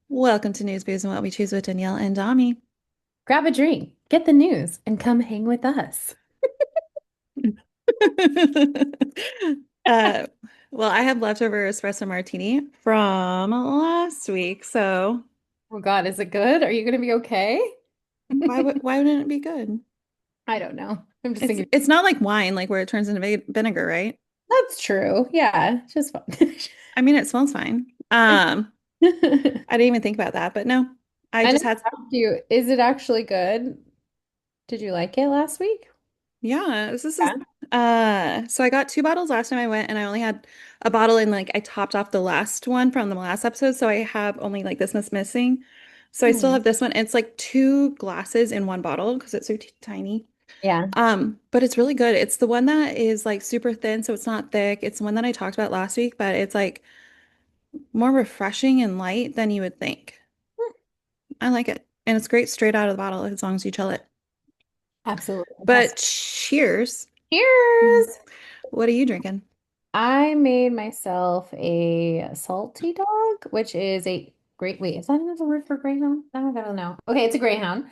Welcome to News, Booze, and What We Choose with Danielle and Dami. Grab a drink, get the news, and come hang with us. Uh, well, I have leftover espresso martini from last week, so Oh God, is it good? Are you going to be okay? why wouldn't it be good? I don't know. I'm just It's thinking it's not like wine, like where it turns into vinegar, right? that's true. Yeah, just fun. I mean, it smells fine. I didn't even think about that, but no, I I just never had asked you, is it actually good? Did you like it last week? yeah. This is Yeah. so I got two bottles last time I went, and I only had a bottle, and like I topped off the last one from the last episode, so I have only like this much missing. So I still Hmm. have this one. It's like two glasses in one bottle because it's so tiny. Yeah. But it's really good. It's the one that is like super thin, so it's not thick. It's the one that I talked about last week, but it's like more refreshing and light than you would think. I like it. And it's great straight out of the bottle as long as you chill it. Absolutely But fantastic. cheers. Cheers. What are you drinking? I made myself a salty dog, which is a great, wait, is that another word for greyhound? I don't know. Okay, it's a greyhound.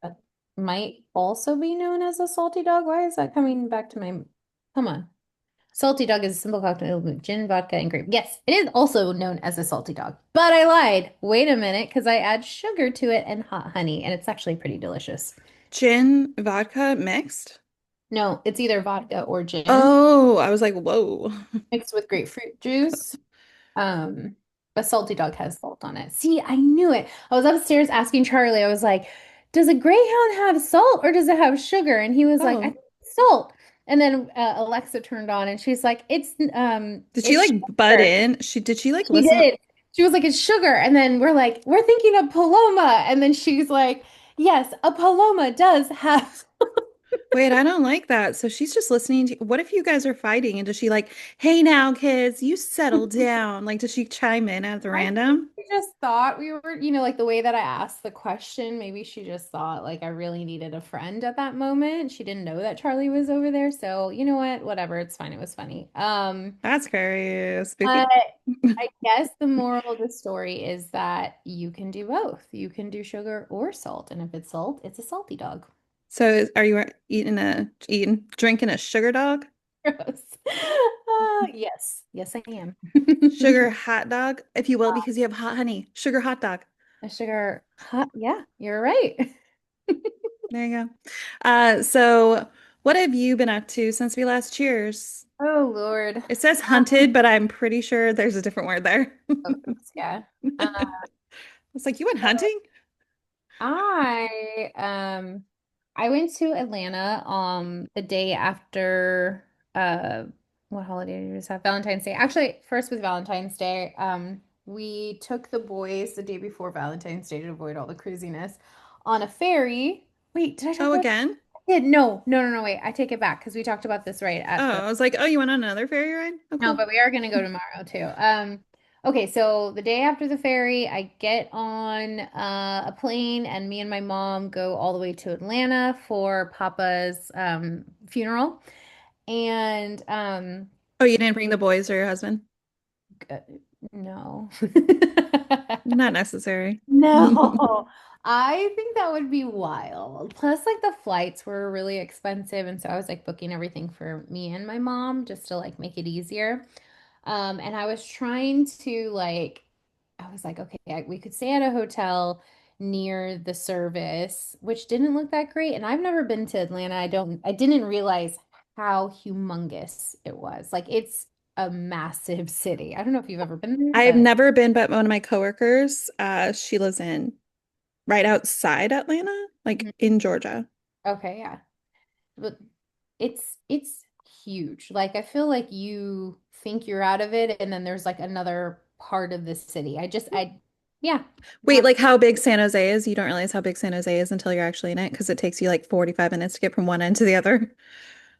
But might also be known as a salty dog. Why is that coming back to my, come on. Salty dog is a simple cocktail with gin, vodka, and grape. Yes, it is also known as a salty dog. But I lied. Wait a minute, because I add sugar to it and hot honey, and it's actually pretty delicious. Gin, vodka mixed? No, it's either vodka or gin Oh, I was like, whoa. mixed with grapefruit juice. Um, a salty dog has salt on it. See, I knew it. I was upstairs asking Charlie, I was like, does a greyhound have salt or does it have sugar? And he was like, I Oh, think it's salt. And then Alexa turned on and she's like, did she it's like butt sugar. in? Did she like She listen? did. She was like, it's sugar. And then we're like, we're thinking of Paloma. And then she's like, yes, a Paloma does have. Wait, I don't like that. So she's just listening to, what if you guys are fighting and does she like, hey now, kids, you settle down? Like, does she chime in at the I think random? she just thought we were, like the way that I asked the question, maybe she just thought like I really needed a friend at that moment. She didn't know that Charlie was over there. So, you know what? Whatever. It's fine. It was funny. That's scary, But spooky. I guess the moral of the story is that you can do both. You can do sugar or salt. And if it's salt, it's a salty dog. So are you drinking a sugar dog? Gross. Yes. Yes, I am. Sugar hot dog, if you will, because you have hot honey. Sugar hot dog. A sugar hot. Yeah, you're right. There you go. So what have you been up to since we last cheers? Oh, Lord. It says hunted, but I'm pretty sure there's a different word there. Oh, gross. Yeah. It's like you went hunting? I um I went to Atlanta the day after what holiday did we just have? Valentine's Day. Actually, first with Valentine's Day, we took the boys the day before Valentine's Day to avoid all the cruisiness on a ferry. Wait, did I talk Oh, about again? I did? No, no, no, no, wait. I take it back because we talked about this right Oh, at the I was like, oh, you went on another ferry ride? Oh, no, cool. but we are going to go tomorrow too. Okay, so the day after the ferry, I get on a plane, and me and my mom go all the way to Atlanta for Papa's funeral. And Oh, you didn't bring the boys or your husband? uh, no. Not necessary. No, I think that would be wild. Plus, like the flights were really expensive, and so I was like booking everything for me and my mom just to like make it easier. And I was trying to like, I was like, okay, we could stay at a hotel near the service, which didn't look that great. And I've never been to Atlanta. I didn't realize how humongous it was. Like it's a massive city. I don't know if you've ever been there, I've but never been, but one of my coworkers, she lives in right outside Atlanta, like Mhm. in Georgia. Okay, yeah. But it's huge. Like I feel like you think you're out of it, and then there's like another part of the city. Yeah. Wait, like how big San Jose is? You don't realize how big San Jose is until you're actually in it because it takes you like 45 minutes to get from one end to the other.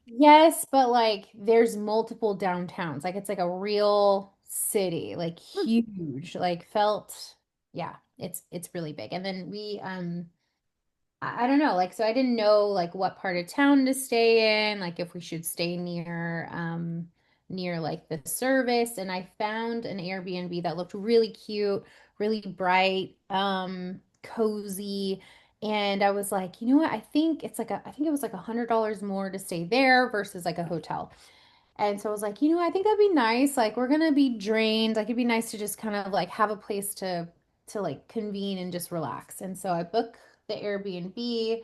Yes, but like there's multiple downtowns. Like it's like a real city, like Hmm. huge. Like felt yeah, it's really big. And then we I don't know, like so I didn't know like what part of town to stay in, like if we should stay near near like the service, and I found an Airbnb that looked really cute, really bright, cozy. And I was like, you know what? I think it was like $100 more to stay there versus like a hotel. And so I was like, I think that'd be nice. Like we're gonna be drained. Like it'd be nice to just kind of like have a place to like convene and just relax. And so I booked the Airbnb,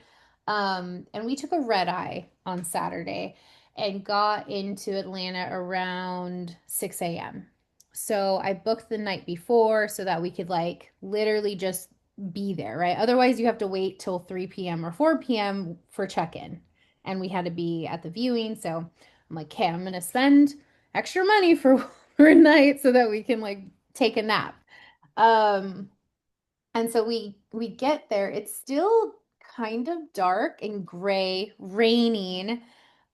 and we took a red eye on Saturday and got into Atlanta around 6 a.m. So I booked the night before so that we could like literally just be there, right? Otherwise, you have to wait till 3 p.m. or 4 p.m. for check-in. And we had to be at the viewing. So I'm like, okay, I'm gonna spend extra money for for a night so that we can like take a nap. Um, and so we get there. It's still kind of dark and gray, raining.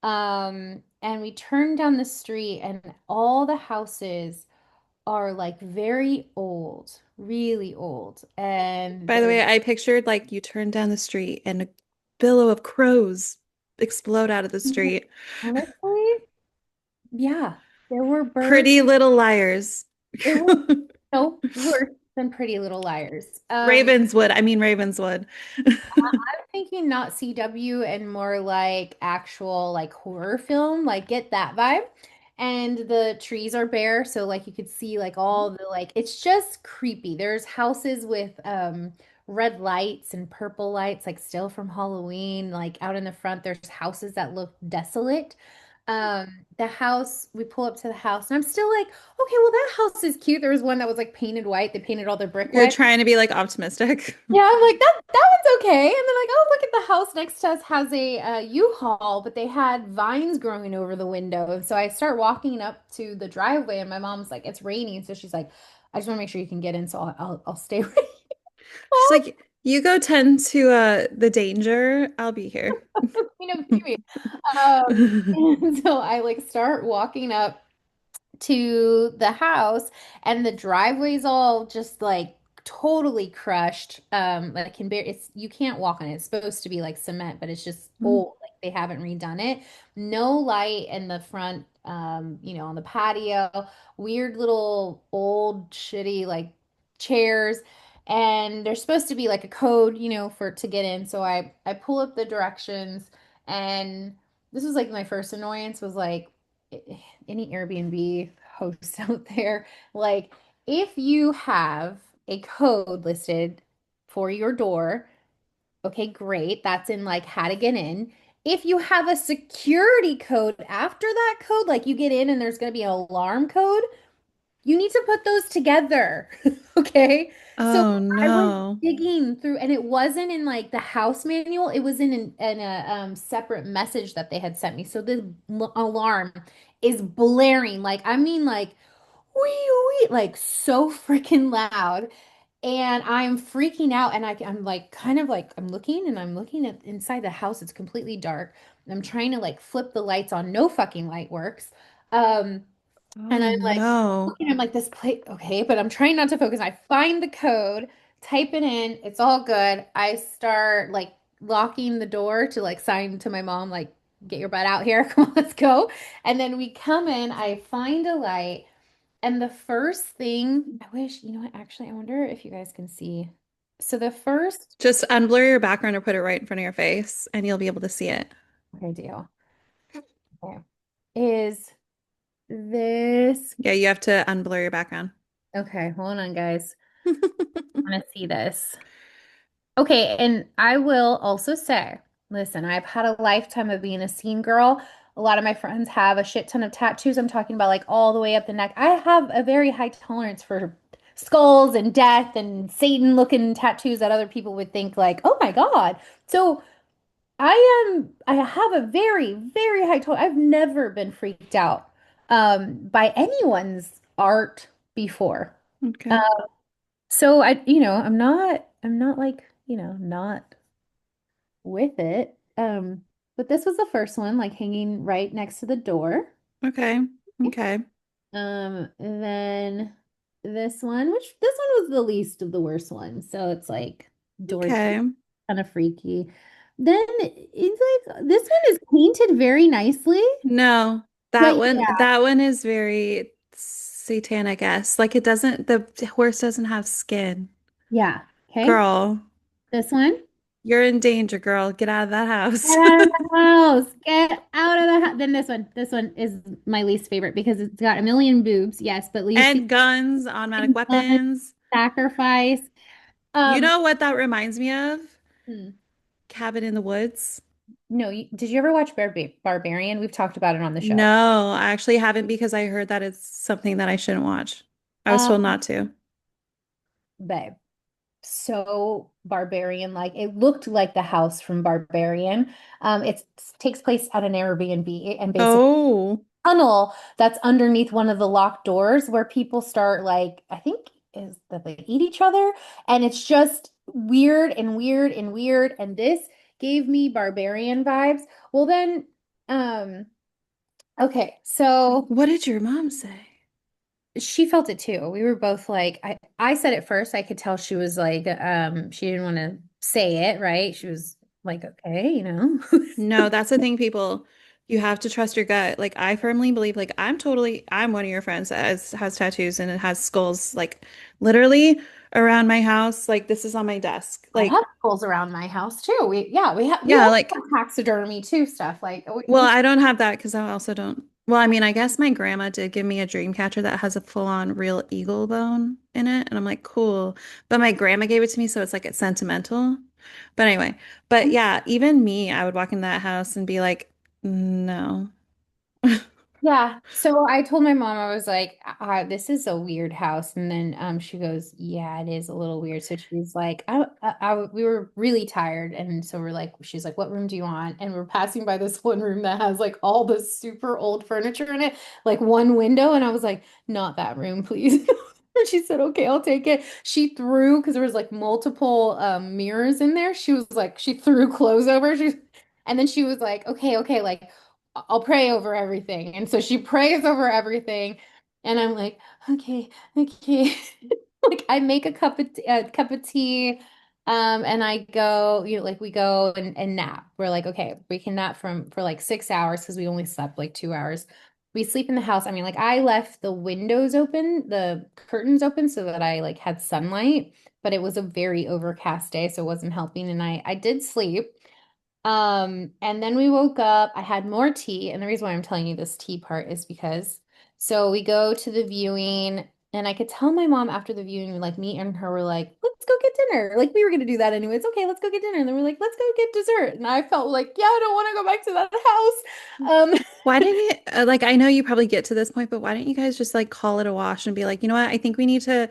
And we turn down the street and all the houses are like very old, really old. And By the they're way, I pictured like you turn down the street and a billow of crows explode out of the street. honestly, yeah, there were birds. Pretty Little Liars. It was no worse than Pretty Little Liars. Ravenswood. I mean Ravenswood. I'm thinking not CW and more like actual like horror film, like get that vibe. And the trees are bare, so like you could see like all the like it's just creepy. There's houses with red lights and purple lights, like still from Halloween. Like out in the front, there's houses that look desolate. The house, we pull up to the house, and I'm still like, okay, well, that house is cute. There was one that was like painted white. They painted all their brick You're white. trying to be like optimistic. Yeah, I'm like that one's okay. And then like, oh, look at the house next to us has a U-Haul, but they had vines growing over the window. And so I start walking up to the driveway, and my mom's like, it's raining, so she's like, I just want to make sure you can get in, so I'll stay right She's like, you go tend to the danger. I'll be here. Period. And so I like start walking up to the house, and the driveway's all just like totally crushed. Like can bear it's you can't walk on it. It's supposed to be like cement, but it's just old. Like they haven't redone it. No light in the front, on the patio. Weird little old shitty like chairs. And there's supposed to be like a code, for to get in. So I pull up the directions, and this was like my first annoyance was like any Airbnb hosts out there, like if you have a code listed for your door, okay, great. That's in like how to get in. If you have a security code after that code, like you get in and there's going to be an alarm code, you need to put those together. Okay. So Oh I was no. digging through, and it wasn't in like the house manual. It was in a separate message that they had sent me. So the alarm is blaring. Like, I mean, like, wee, wee, like so freaking loud. And I'm freaking out. And I'm like, kind of like, I'm looking at inside the house. It's completely dark. And I'm trying to like flip the lights on. No fucking light works. Um, and Oh I'm like, no. looking at like this plate, okay, but I'm trying not to focus. I find the code, type it in, it's all good. I start like locking the door to like sign to my mom, like, get your butt out here. Come on, let's go. And then we come in, I find a light, and the first thing, I wish, what, actually, I wonder if you guys can see. So the first, Just unblur your background or put it right in front of your face and you'll be able to see it. okay, deal, okay, is this, Yeah, you have to unblur your background. okay, hold on, guys. I want to see this. Okay, and I will also say, listen, I've had a lifetime of being a scene girl. A lot of my friends have a shit ton of tattoos. I'm talking about like all the way up the neck. I have a very high tolerance for skulls and death and Satan looking tattoos that other people would think like, oh my God. So I have a very, very high tolerance. I've never been freaked out by anyone's art before. Okay. So I'm not like, not with it. But this was the first one, like hanging right next to the door. Okay. Okay. And then this one was the least of the worst ones. So it's like doors Okay. kind of freaky. Then it's like this one is painted very nicely. No. But yeah, That one is very satanic-esque. Like it doesn't, the horse doesn't have skin. yeah. Okay. Girl, This one. you're in danger, girl. Get out of that Get house. out of the house. Get out of the house. Then this one. This one is my least favorite because it's got a million boobs. Yes, but you see And guns, automatic blood, weapons. sacrifice. You Um, know what that reminds me of? hmm. Cabin in the Woods. No, did you ever watch Barbarian? We've talked about it on the show. No, I actually haven't because I heard that it's something that I shouldn't watch. I was told Um, not to. babe, so Barbarian-like. It looked like the house from Barbarian. It takes place at an Airbnb and basically Oh, tunnel that's underneath one of the locked doors where people start like I think is that they eat each other and it's just weird and weird and weird and this gave me barbarian vibes. Well then um okay, so what did your mom say? she felt it too. We were both like I said it first. I could tell she was like she didn't want to say it, right? She was like okay, you know. No, that's the thing, people. You have to trust your gut. Like I firmly believe, like I'm one of your friends that has tattoos and it has skulls like literally around my house. Like this is on my desk. I Like, have skulls around my house too. We yeah, all like have taxidermy too stuff. Like well, I don't have that because I also don't. Well, I mean, I guess my grandma did give me a dream catcher that has a full-on real eagle bone in it, and I'm like, cool. But my grandma gave it to me, so it's like it's sentimental. But anyway, but yeah, even me, I would walk in that house and be like, no. yeah. So I told my mom, I was like, this is a weird house. And then she goes, yeah, it is a little weird. So she's like, we were really tired. And so we're like, she's like, what room do you want? And we're passing by this one room that has like all this super old furniture in it, like one window. And I was like, not that room, please. And she said, okay, I'll take it. She threw, because there was like multiple mirrors in there. She was like, she threw clothes over. And then she was like, okay, like, I'll pray over everything. And so she prays over everything. And I'm like, okay, okay. Like I make a cup of tea. And I go, like we go and nap. We're like, okay, we can nap for like 6 hours because we only slept like 2 hours. We sleep in the house. I mean, like I left the windows open, the curtains open so that I like had sunlight, but it was a very overcast day, so it wasn't helping. And I did sleep. And then we woke up. I had more tea, and the reason why I'm telling you this tea part is because so we go to the viewing, and I could tell my mom after the viewing, like me and her were like, let's go get dinner. Like we were gonna do that anyway. It's okay, let's go get dinner. And then we're like, let's go get dessert. And I felt like, yeah, I don't want to go back to that house. Why didn't you, like, I know you probably get to this point, but why didn't you guys just like call it a wash and be like, you know what? I think we need to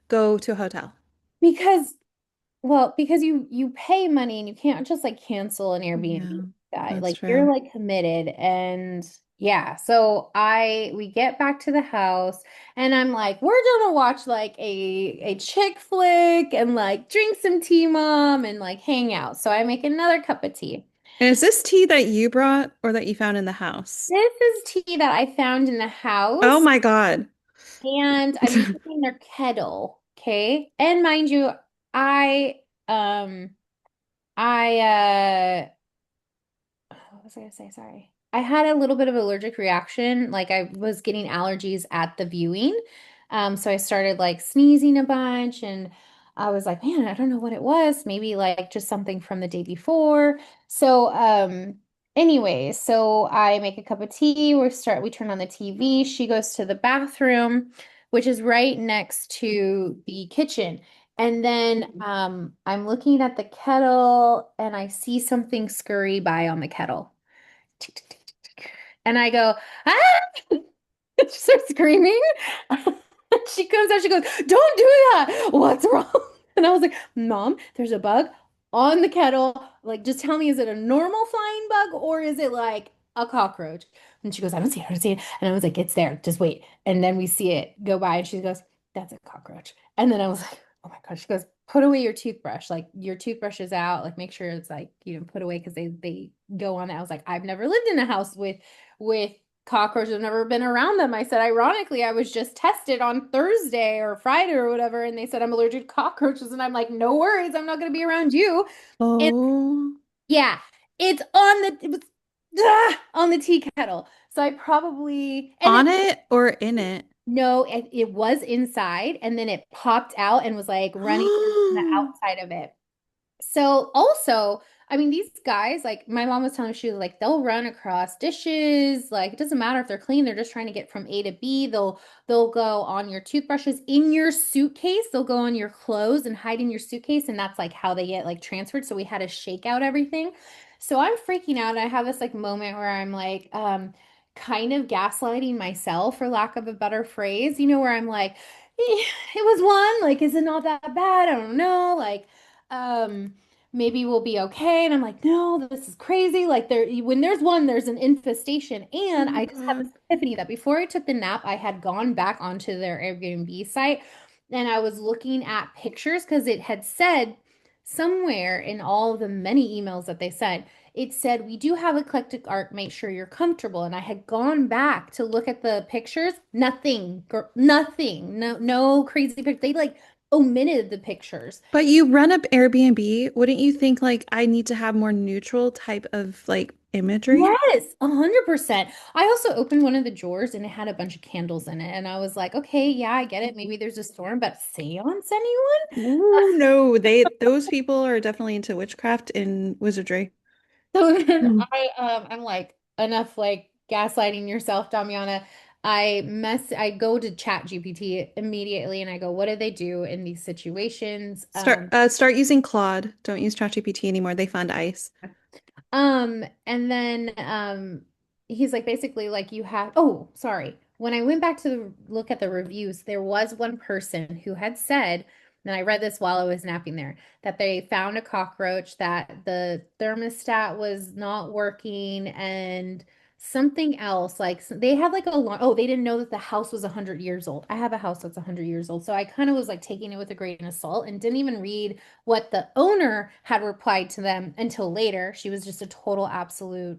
go to a hotel. Because Well, because you pay money and you can't just like cancel an Airbnb Yeah, guy. that's Like you're true. like committed and yeah. So I we get back to the house and I'm like, we're gonna watch like a chick flick and like drink some tea, mom, and like hang out. So I make another cup of tea. And is this tea that you brought or that you found in the house? This is tea that I found in the Oh house my God. and I'm using their kettle. Okay. And mind you, I um I what was I gonna say? Sorry. I had a little bit of allergic reaction. Like I was getting allergies at the viewing. So I started like sneezing a bunch and I was like, man, I don't know what it was. Maybe like just something from the day before. So anyway, so I make a cup of tea. We turn on the TV. She goes to the bathroom, which is right next to the kitchen. And then I'm looking at the kettle and I see something scurry by on the kettle. Tick, tick, tick, tick, tick. And I go, ah! She starts screaming. She comes out, she goes, don't do that. What's wrong? And I was like, Mom, there's a bug on the kettle. Like, just tell me, is it a normal flying bug or is it like a cockroach? And she goes, I don't see it. I don't see it. And I was like, it's there. Just wait. And then we see it go by and she goes, that's a cockroach. And then I was like, oh my gosh. She goes, put away your toothbrush. Like your toothbrush is out. Like make sure it's like, put away because they go on it. I was like, I've never lived in a house with cockroaches. I've never been around them. I said, ironically, I was just tested on Thursday or Friday or whatever, and they said I'm allergic to cockroaches. And I'm like, no worries, I'm not going to be around you. And Oh, yeah, it was on the tea kettle. So I probably, and On it, it or in it? no, it was inside and then it popped out and was like running on the outside of it. So also, I mean, these guys, like my mom was telling me, she was like, they'll run across dishes. Like it doesn't matter if they're clean, they're just trying to get from A to B. They'll go on your toothbrushes in your suitcase. They'll go on your clothes and hide in your suitcase, and that's like how they get like transferred. So we had to shake out everything. So I'm freaking out. I have this like moment where I'm like, kind of gaslighting myself, for lack of a better phrase, where I'm like, it was one, like, is it not that bad? I don't know. Like, um, maybe we'll be okay. And I'm like, no, this is crazy. Like when there's one, there's an infestation. Oh And my I just had God. this epiphany that before I took the nap, I had gone back onto their Airbnb site and I was looking at pictures because it had said somewhere in all of the many emails that they sent, it said, we do have eclectic art. Make sure you're comfortable. And I had gone back to look at the pictures. Nothing, nothing, no crazy pictures. They like omitted the pictures. But you run up Airbnb, wouldn't you think like I need to have more neutral type of like imagery? Yes, 100%. I also opened one of the drawers and it had a bunch of candles in it. And I was like, okay, yeah, I get it. Maybe there's a storm, but seance, anyone? Ooh, no, those people are definitely into witchcraft and wizardry. So then Mm. I'm like, enough like gaslighting yourself, Damiana. I go to Chat GPT immediately and I go, what do they do in these situations? Start using Claude. Don't use ChatGPT anymore. They fund ice. And then he's like basically like you have oh, sorry. When I went back to look at the reviews, there was one person who had said, and I read this while I was napping there, that they found a cockroach, that the thermostat was not working, and something else. Like they had like they didn't know that the house was 100 years old. I have a house that's 100 years old. So I kind of was like taking it with a grain of salt and didn't even read what the owner had replied to them until later. She was just a total absolute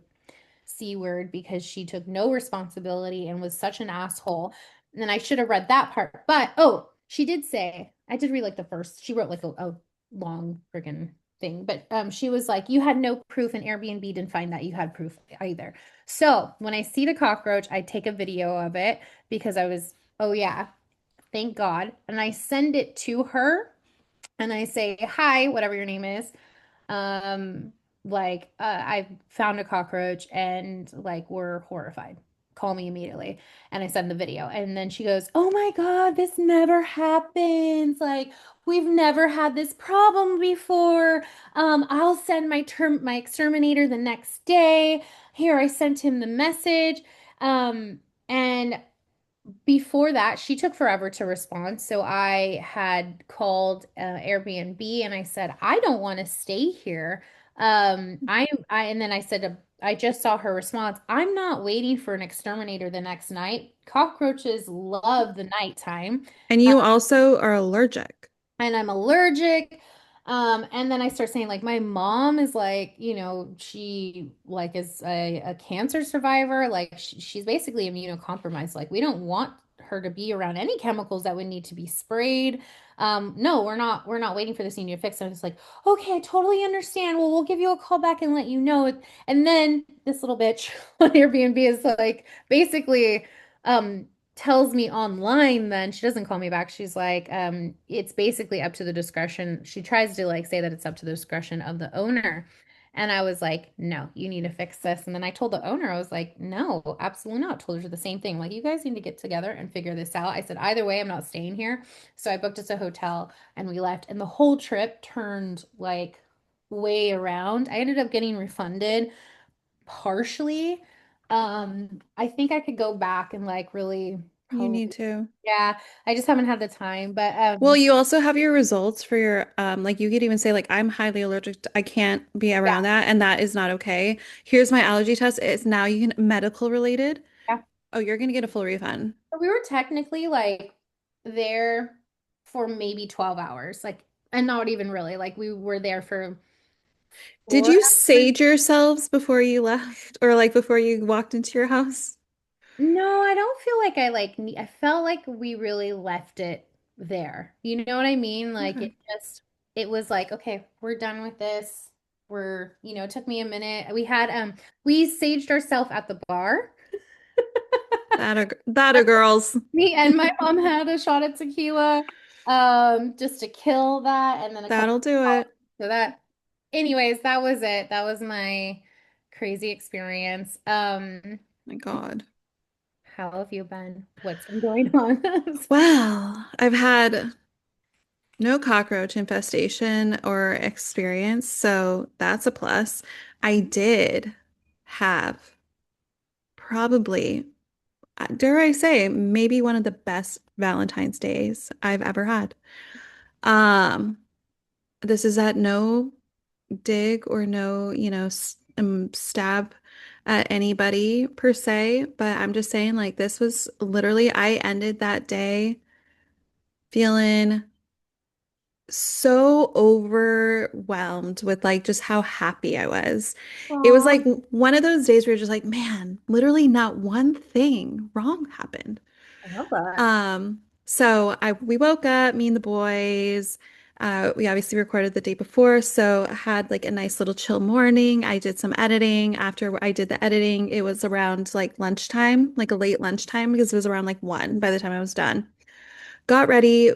C word because she took no responsibility and was such an asshole. And I should have read that part. But oh, she did say, I did read like the first, she wrote like a long friggin' thing. But she was like, you had no proof and Airbnb didn't find that you had proof either. So when I see the cockroach, I take a video of it because I was, oh yeah, thank God. And I send it to her and I say, hi, whatever your name is. Um, I found a cockroach and like we're horrified. Call me immediately. And I send the video. And then she goes, oh my God, this never happens. Like, we've never had this problem before. I'll send my exterminator the next day. Here, I sent him the message. And before that, she took forever to respond. So I had called Airbnb and I said, I don't want to stay here. And then I said, I just saw her response. I'm not waiting for an exterminator the next night. Cockroaches love the nighttime. And you also are allergic. And I'm allergic. And then I start saying like my mom is like, she like is a cancer survivor. Like she's basically immunocompromised. Like we don't want her to be around any chemicals that would need to be sprayed. No, we're not waiting for this. You need to fix it. I'm just like, okay, I totally understand. Well, we'll give you a call back and let you know. And then this little bitch on Airbnb is like basically um tells me online, then she doesn't call me back. She's like, it's basically up to the discretion. She tries to like say that it's up to the discretion of the owner. And I was like, no, you need to fix this. And then I told the owner, I was like, no, absolutely not. Told her the same thing. Like, you guys need to get together and figure this out. I said, either way, I'm not staying here. So I booked us a hotel and we left. And the whole trip turned like way around. I ended up getting refunded partially. I think I could go back and like really You need probably, to. yeah, I just haven't had the time. But Well, you also have your results for your like you could even say like I'm highly allergic I can't be yeah, around that and that is not okay. Here's my allergy test. It's now you can medical related. yeah. Oh, you're gonna get a full refund. But we were technically like there for maybe 12 hours, like, and not even really. Like we were there for Did 4 you hours. sage yourselves before you left or like before you walked into your house? No, I don't feel like I felt like we really left it there. You know what I mean? Like Okay. it was like, okay, we're done with this. It took me a minute. We saged ourselves at the bar. That are girls. Me and my mom had a shot of tequila, just to kill that, and then a couple That'll do it. so that. Anyways, that was it. That was my crazy experience. My God. How have you been? What's been going on? Well, I've had no cockroach infestation or experience, so that's a plus. I did have probably, dare I say, maybe one of the best Valentine's days I've ever had. Um, this is at no dig or no, stab at anybody per se, but I'm just saying, like, this was literally, I ended that day feeling so overwhelmed with like just how happy I was. It was Aw, like one of those days where you're just like, man, literally not one thing wrong happened. I love that. So we woke up, me and the boys. We obviously recorded the day before, so I had like a nice little chill morning. I did some editing. After I did the editing, it was around like lunchtime, like a late lunchtime, because it was around like 1 by the time I was done. Got ready,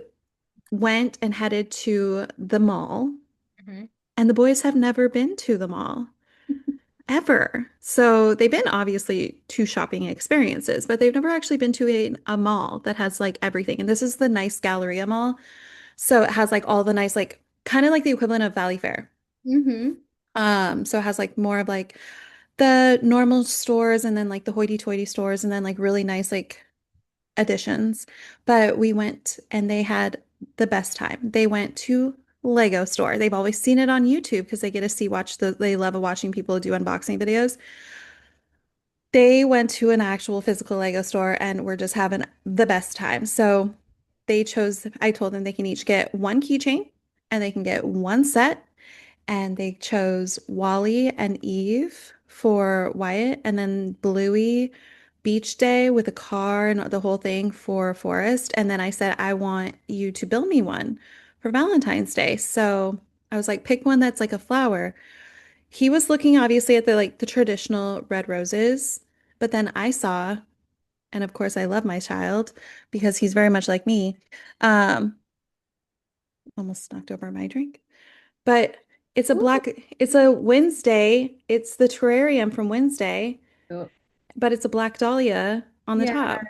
went and headed to the mall, Mhm. and the boys have never been to the mall ever. So they've been obviously to shopping experiences, but they've never actually been to a mall that has like everything. And this is the nice Galleria Mall. So it has like all the nice, like kind of like the equivalent of Valley Fair. Hmm. So it has like more of like the normal stores and then like the hoity-toity stores and then like really nice like additions. But we went and they had the best time. They went to Lego store. They've always seen it on YouTube because they get to see they love watching people do unboxing videos. They went to an actual physical Lego store and were just having the best time. So I told them they can each get one keychain and they can get one set. And they chose Wally and Eve for Wyatt, and then Bluey Beach Day with a car and the whole thing for Forrest. And then I said, I want you to build me one for Valentine's Day. So I was like, pick one that's like a flower. He was looking obviously at the like the traditional red roses, but then I saw, and of course I love my child because he's very much like me. Um, almost knocked over my drink. But it's a Wednesday. It's the terrarium from Wednesday, Ooh. but it's a black dahlia on the Yeah, top.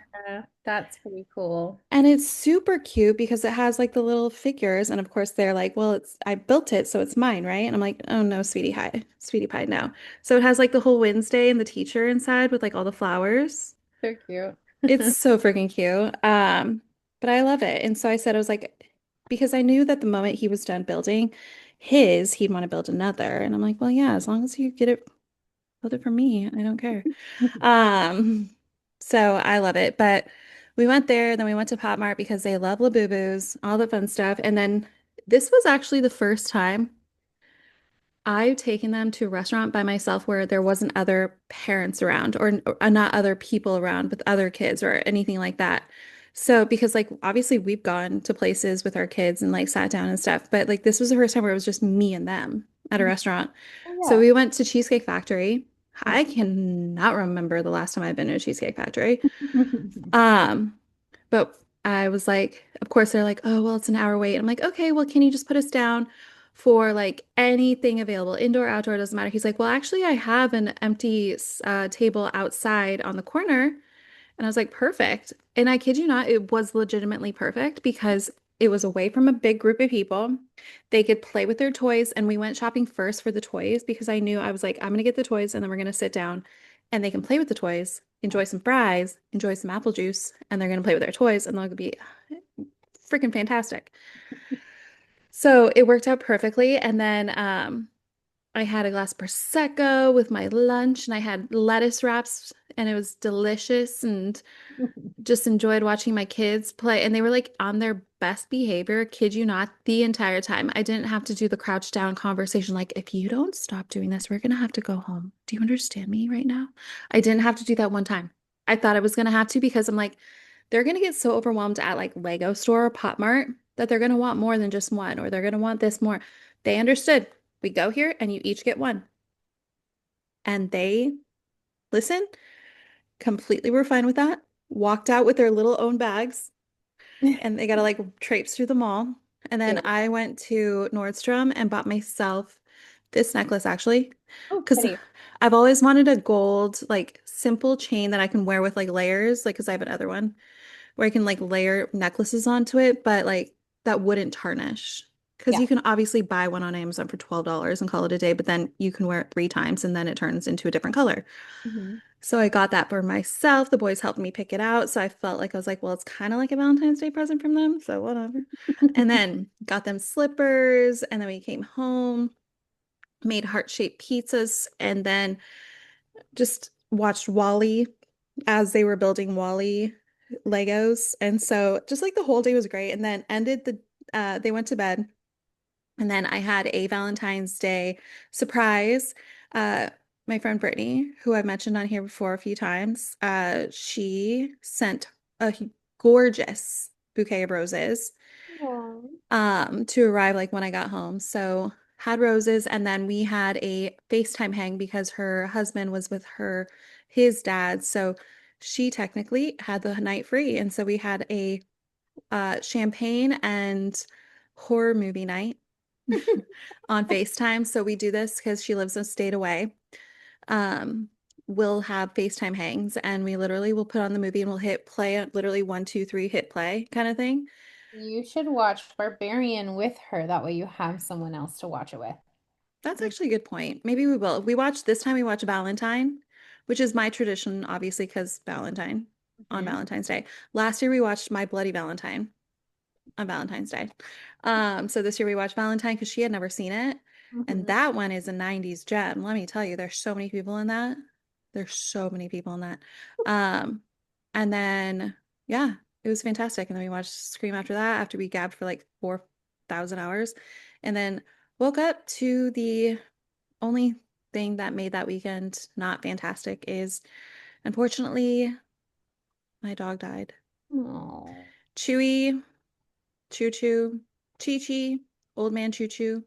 that's pretty cool. And it's super cute because it has like the little figures. And of course, they're like, well, I built it, so it's mine, right? And I'm like, oh no, sweetie pie, no. So it has like the whole Wednesday and the teacher inside with like all the flowers. So cute. It's so freaking cute. But I love it. And so I said, I was like, because I knew that the moment he was done building he'd want to build another. And I'm like, well, yeah, as long as you build it for me, I don't care. Um, so I love it. But we went there, then we went to Pop Mart because they love Labubus, all the fun stuff. And then this was actually the first time I've taken them to a restaurant by myself where there wasn't other parents around or not other people around with other kids or anything like that. So, because like obviously we've gone to places with our kids and like sat down and stuff, but like this was the first time where it was just me and them at a restaurant. Oh So yeah. we went to Cheesecake Factory. I cannot remember the last time I've been to a Cheesecake Factory. Um, but I was like, of course, they're like, oh, well, it's an hour wait. I'm like, okay, well, can you just put us down for like anything available, indoor, outdoor, doesn't matter. He's like, well, actually, I have an empty table outside on the corner. And I was like, perfect. And I kid you not, it was legitimately perfect because it was away from a big group of people. They could play with their toys. And we went shopping first for the toys because I knew I was like, I'm going to get the toys and then we're going to sit down and they can play with the toys, enjoy some fries, enjoy some apple juice, and they're going to play with their toys and they'll be freaking fantastic. So it worked out perfectly. And then I had a glass of Prosecco with my lunch and I had lettuce wraps and it was delicious. And just enjoyed watching my kids play and they were like on their best behavior, kid you not, the entire time. I didn't have to do the crouch down conversation like if you don't stop doing this, we're gonna have to go home. Do you understand me right now? I didn't have to do that one time. I thought I was gonna have to because I'm like, they're gonna get so overwhelmed at like Lego store or Pop Mart that they're gonna want more than just one or they're gonna want this more. They understood. We go here and you each get one. And they listen, completely were fine with that. walked out with their little own bags, and they got to like traipse through the mall. And then Cute. I went to Nordstrom and bought myself this necklace actually, Oh, because pretty. I've always wanted a gold, like simple chain that I can wear with like layers, like because I have another one where I can like layer necklaces onto it, but like that wouldn't tarnish. Because Yeah. you can obviously buy one on Amazon for $12 and call it a day, but then you can wear it 3 times and then it turns into a different color. Hmm. So I got that for myself. The boys helped me pick it out. So I felt like I was like, well, it's kind of like a Valentine's Day present from them. So whatever. And then got them slippers. And then we came home, made heart-shaped pizzas, and then just watched Wally as they were building Wally Legos. And so just like the whole day was great. And then they went to bed. And then I had a Valentine's Day surprise. Uh, my friend Brittany, who I've mentioned on here before a few times, she sent a gorgeous bouquet of roses Aw. to arrive like when I got home. So had roses, and then we had a FaceTime hang because her husband was with his dad. So she technically had the night free. And so we had a champagne and horror movie night on FaceTime. So we do this because she lives a state away. Um, we'll have FaceTime hangs and we literally will put on the movie and we'll hit play at literally 1, 2, 3, hit play kind of thing. You should watch Barbarian with her. That way you have someone else to watch it with. That's actually a good point. Maybe we will. We watch Valentine, which is my tradition, obviously, because Valentine on Mm-hmm. Valentine's Day. Last year we watched My Bloody Valentine on Valentine's Day. So this year we watched Valentine because she had never seen it. And Hmm. that one is a 90s gem. Let me tell you, there's so many people in that. There's so many people in that. Um, and then yeah, it was fantastic. And then we watched Scream after that, after we gabbed for like 4,000 hours. And then woke up to the only thing that made that weekend not fantastic is unfortunately my dog died. Oh. Chewy, Choo Choo, Chi Chi, Old Man Choo Choo,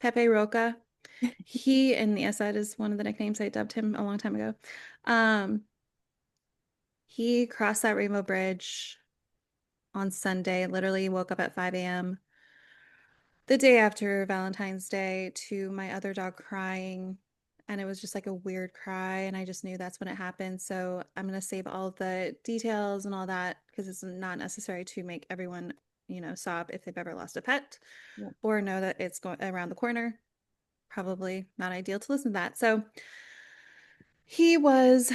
Pepe Roca. And yes, that is one of the nicknames I dubbed him a long time ago. Um, he crossed that Rainbow Bridge on Sunday, literally woke up at 5 a.m. the day after Valentine's Day to my other dog crying. And it was just like a weird cry. And I just knew that's when it happened. So I'm going to save all the details and all that because it's not necessary to make everyone, sob if they've ever lost a pet Yeah. or know that it's going around the corner. Probably not ideal to listen to that. So he was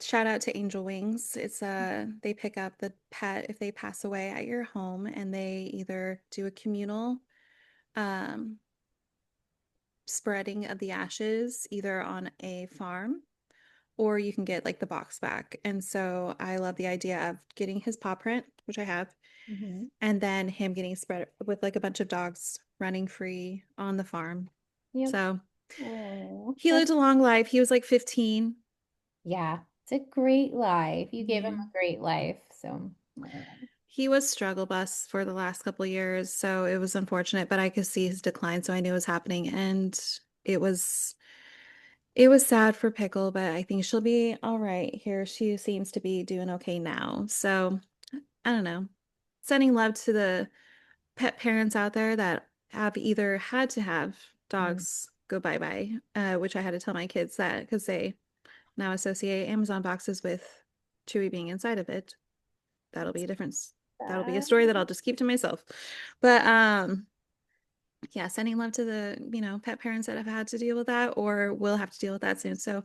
shout out to Angel Wings. It's they pick up the pet if they pass away at your home and they either do a communal um spreading of the ashes either on a farm or you can get like the box back. And so I love the idea of getting his paw print, which I have, Hmm. and then him getting spread with like a bunch of dogs running free on the farm. Yep. So Oh, he that's lived a long life. He was like 15. yeah. It's a great life. You gave him Yeah. a great life. So, oh. He was struggle bus for the last couple years, so it was unfortunate, but I could see his decline, so I knew it was happening. And it was it was sad for Pickle, but I think she'll be all right here. She seems to be doing okay now. So I don't know. Sending love to the pet parents out there that have either had to have Mm. dogs go bye-bye, which I had to tell my kids that because they now associate Amazon boxes with Chewy being inside of it. That'll be a difference. That'll be a Sad. story that I'll just keep to myself. But yeah, sending love to the, pet parents that have had to deal with that or will have to deal with that soon. So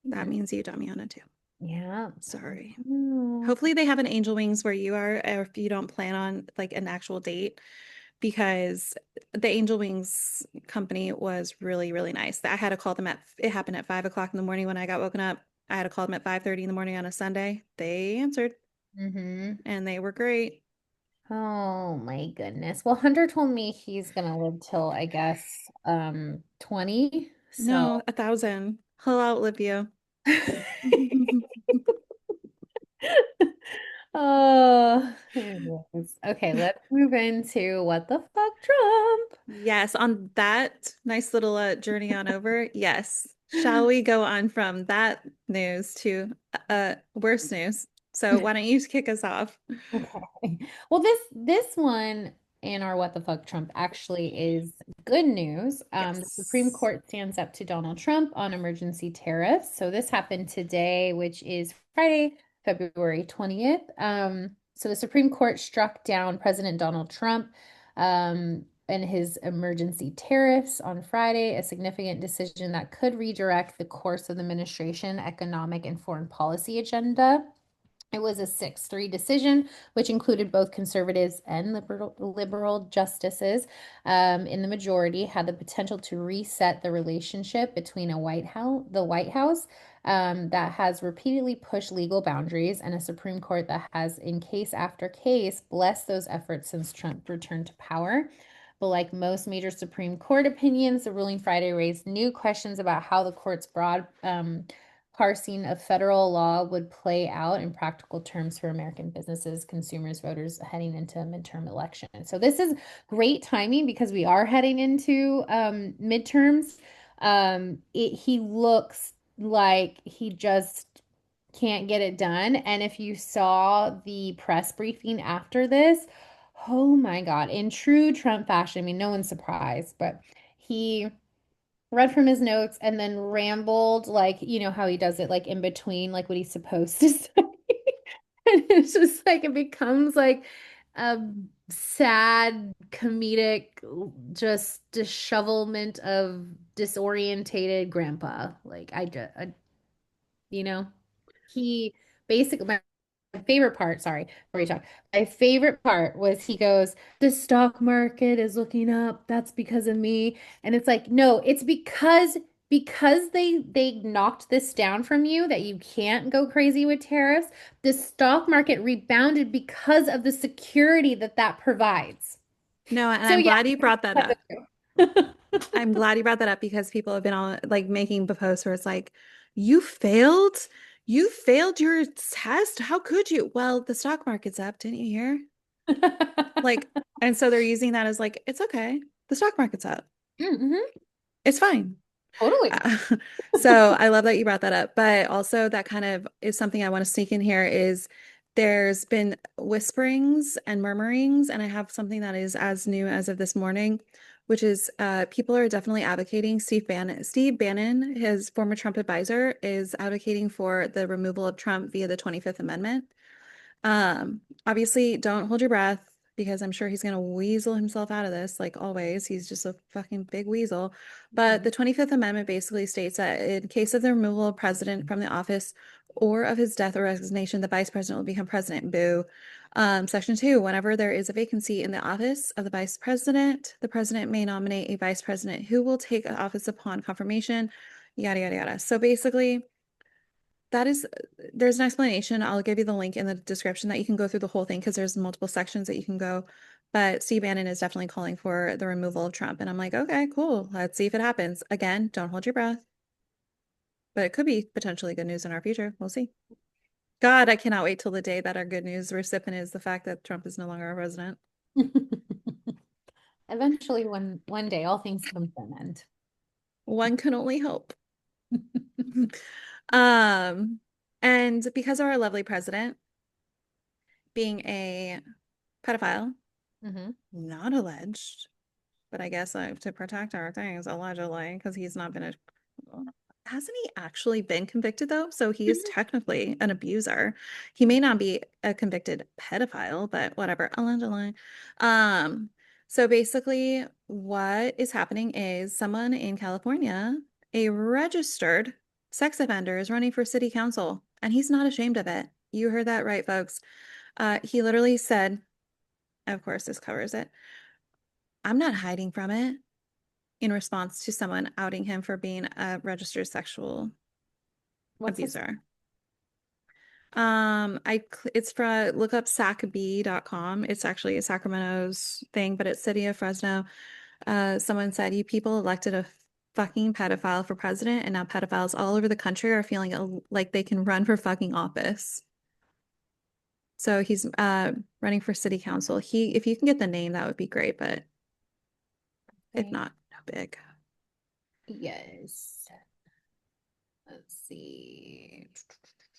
that Mhm. means you, Damiana, too. Yeah. Sorry. Oh. Hopefully they have an angel wings where you are, or if you don't plan on like an actual date, because the angel wings company was really, really nice. I had to call them it happened at 5 o'clock in the morning when I got woken up. I had to call them at 5:30 in the morning on a Sunday. They answered Hmm. and they were great. Oh my goodness. Well, Hunter told me he's gonna live till I guess 20. No, So 1,000. He'll outlive you. oh, anyways. Okay, let's move into what the fuck, Trump. Yes, on that nice little journey on over. Yes. Shall we go on from that news to worse news? So why don't you kick us off? Okay. Well, this one in our What the Fuck Trump actually is good news. The Supreme Yes. Court stands up to Donald Trump on emergency tariffs. So this happened today, which is Friday, February 20th. So the Supreme Court struck down President Donald Trump and his emergency tariffs on Friday, a significant decision that could redirect the course of the administration economic and foreign policy agenda. It was a 6-3 decision, which included both conservatives and liberal justices in the majority, had the potential to reset the relationship between the White House that has repeatedly pushed legal boundaries and a Supreme Court that has, in case after case, blessed those efforts since Trump returned to power. But like most major Supreme Court opinions, the ruling Friday raised new questions about how the court's broad parsing of federal law would play out in practical terms for American businesses, consumers, voters heading into a midterm election. So this is great timing because we are heading into midterms. He looks like he just can't get it done. And if you saw the press briefing after this, oh my God, in true Trump fashion, I mean, no one's surprised, but he read from his notes and then rambled like you know how he does it like in between like what he's supposed to say. And it's just like it becomes like a sad comedic just dishevelment of disorientated grandpa. Like you know, he basically my favorite part, sorry, before we talk, my favorite part was he goes, the stock market is looking up. That's because of me. And it's like, no, it's because they knocked this down from you that you can't go crazy with tariffs. The stock market rebounded because of the security that that provides. No, and So I'm yeah, glad you brought that that's up. true. I'm glad you brought that up because people have been all like making the posts where it's like, you failed? You failed your test? How could you? Well, the stock market's up, didn't you hear? Like, and so they're using that as like, it's okay. The stock market's up. Mhm. It's fine. Totally. Uh, so I love that you brought that up, but also that kind of is something I want to sneak in here is there's been whisperings and murmurings, and I have something that is as new as of this morning, which is people are definitely advocating Steve Bannon, his former Trump advisor, is advocating for the removal of Trump via the 25th Amendment. Obviously, don't hold your breath because I'm sure he's gonna weasel himself out of this, like always. He's just a fucking big weasel. But Mhm. the 25th Amendment basically states that in case of the removal of president from the office or of his death or resignation, the vice president will become president. Boo. Section 2, whenever there is a vacancy in the office of the president may nominate a vice president who will take office upon confirmation, yada, yada, yada. So basically, that is, there's an explanation. I'll give you the link in the description that you can go through the whole thing because there's multiple sections that you can go. But Steve Bannon is definitely calling for the removal of Trump. And I'm like, okay, cool. Let's see if it happens. Again, don't hold your breath. But it could be potentially good news in our future. We'll see. God, I cannot wait till the day that our good news recipient is the fact that Trump is no longer our president. Eventually, one day, all things come to an end. One can only hope. Um, and because of our lovely president being a pedophile, Hmm. not alleged, but I guess to protect our things, allegedly, because he's not been a. Hasn't he actually been convicted though? So he is technically an abuser. He may not be a convicted pedophile, but whatever, allegedly. Um, so basically, what is happening is someone in California, a registered sex offender, is running for city council, and he's not ashamed of it. You heard that right, folks. He literally said, of course, this covers it. I'm not hiding from it in response to someone outing him for being a registered sexual What's this? abuser. It's from look up sacb.com. It's actually a Sacramento's thing, but it's City of Fresno. Someone said you people elected a fucking pedophile for president, and now pedophiles all over the country are feeling like they can run for fucking office. So he's running for city council. If you can get the name, that would be great, but if Okay. not, no big. Yes. Let's see.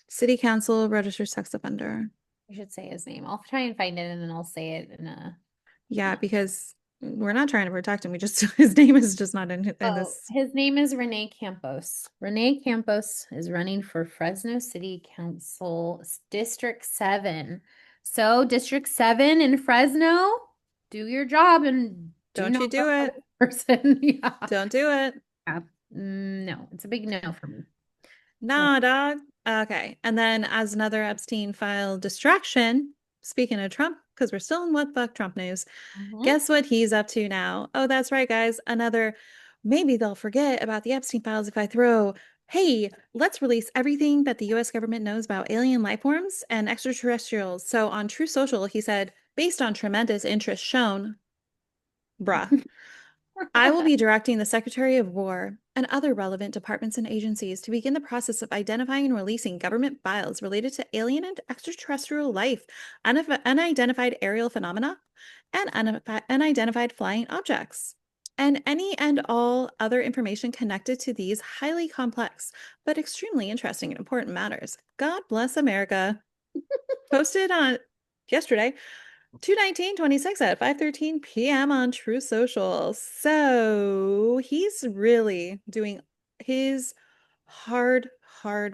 City council registered sex offender. I should say his name. I'll try and find it and then I'll say it in a. Yeah, because we're not trying to protect him. We just his name is just not in Oh, this. his name is Renee Campos. Renee Campos is running for Fresno City Council District 7. So, District 7 in Fresno, do your job and do Don't not you do vote for it. this person. Yeah. Don't do it. Yeah. No, it's a big no for me. So, No, dog. Okay. And then as another Epstein file distraction, speaking of Trump, because we're still in what fuck Trump news, mhm. guess what he's up to now? Oh, that's right, guys. Another, maybe they'll forget about the Epstein files if I throw, hey, let's release everything that the US government knows about alien life forms and extraterrestrials. So on True Social, he said, based on tremendous interest shown, bruh. I will be directing the Secretary of War and other relevant departments and agencies to begin the process of identifying and releasing government files related to alien and extraterrestrial life, unidentified aerial phenomena, and unidentified flying objects, and any and all other information connected to these highly complex but extremely interesting and important matters. God bless America. Posted on yesterday 2/19/26 at 5:13 p.m. on True Social. So he's really doing his hard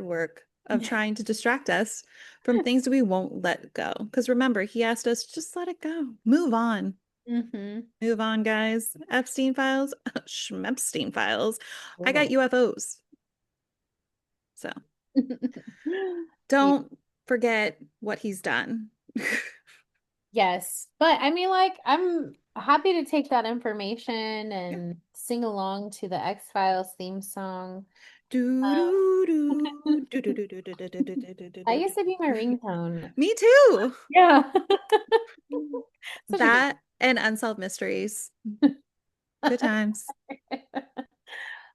work of trying to distract us from things we won't let go. Because remember, he asked us just let it go. Move on. Mhm. Move on, guys. Epstein files, Schmepstein files. I got Oh. UFOs. So don't forget what he's done. Yes, but I mean, like, I'm happy to take that information Yeah. and sing along to the X-Files theme song. Do do do do do do do do do do do do do That do used to be my do. ringtone. Me too. Yeah. Such a good. That and Unsolved Mysteries. Good times.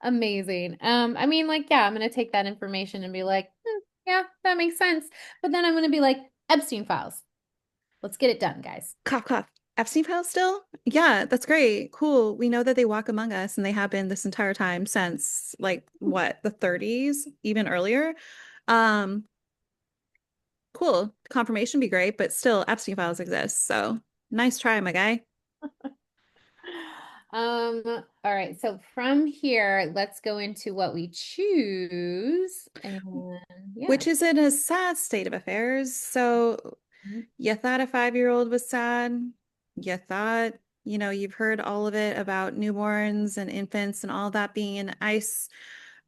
Amazing. I mean, like, yeah, I'm gonna take that information and be like, yeah, that makes sense. But then I'm gonna be like, Epstein files. Let's get it done, guys. Cough, cough. Epstein files still? Yeah, that's great. Cool. We know that they walk among us and they have been this entire time since like what, the 30s, even earlier. Um, cool. Confirmation be great, but still Epstein files exist. So nice try, my guy. All right, so from here, let's go into what we choose. And yeah. Which is in a sad state of affairs. So you thought a 5-year-old was sad. You thought, you've heard all of it about newborns and infants and all that being in ICE,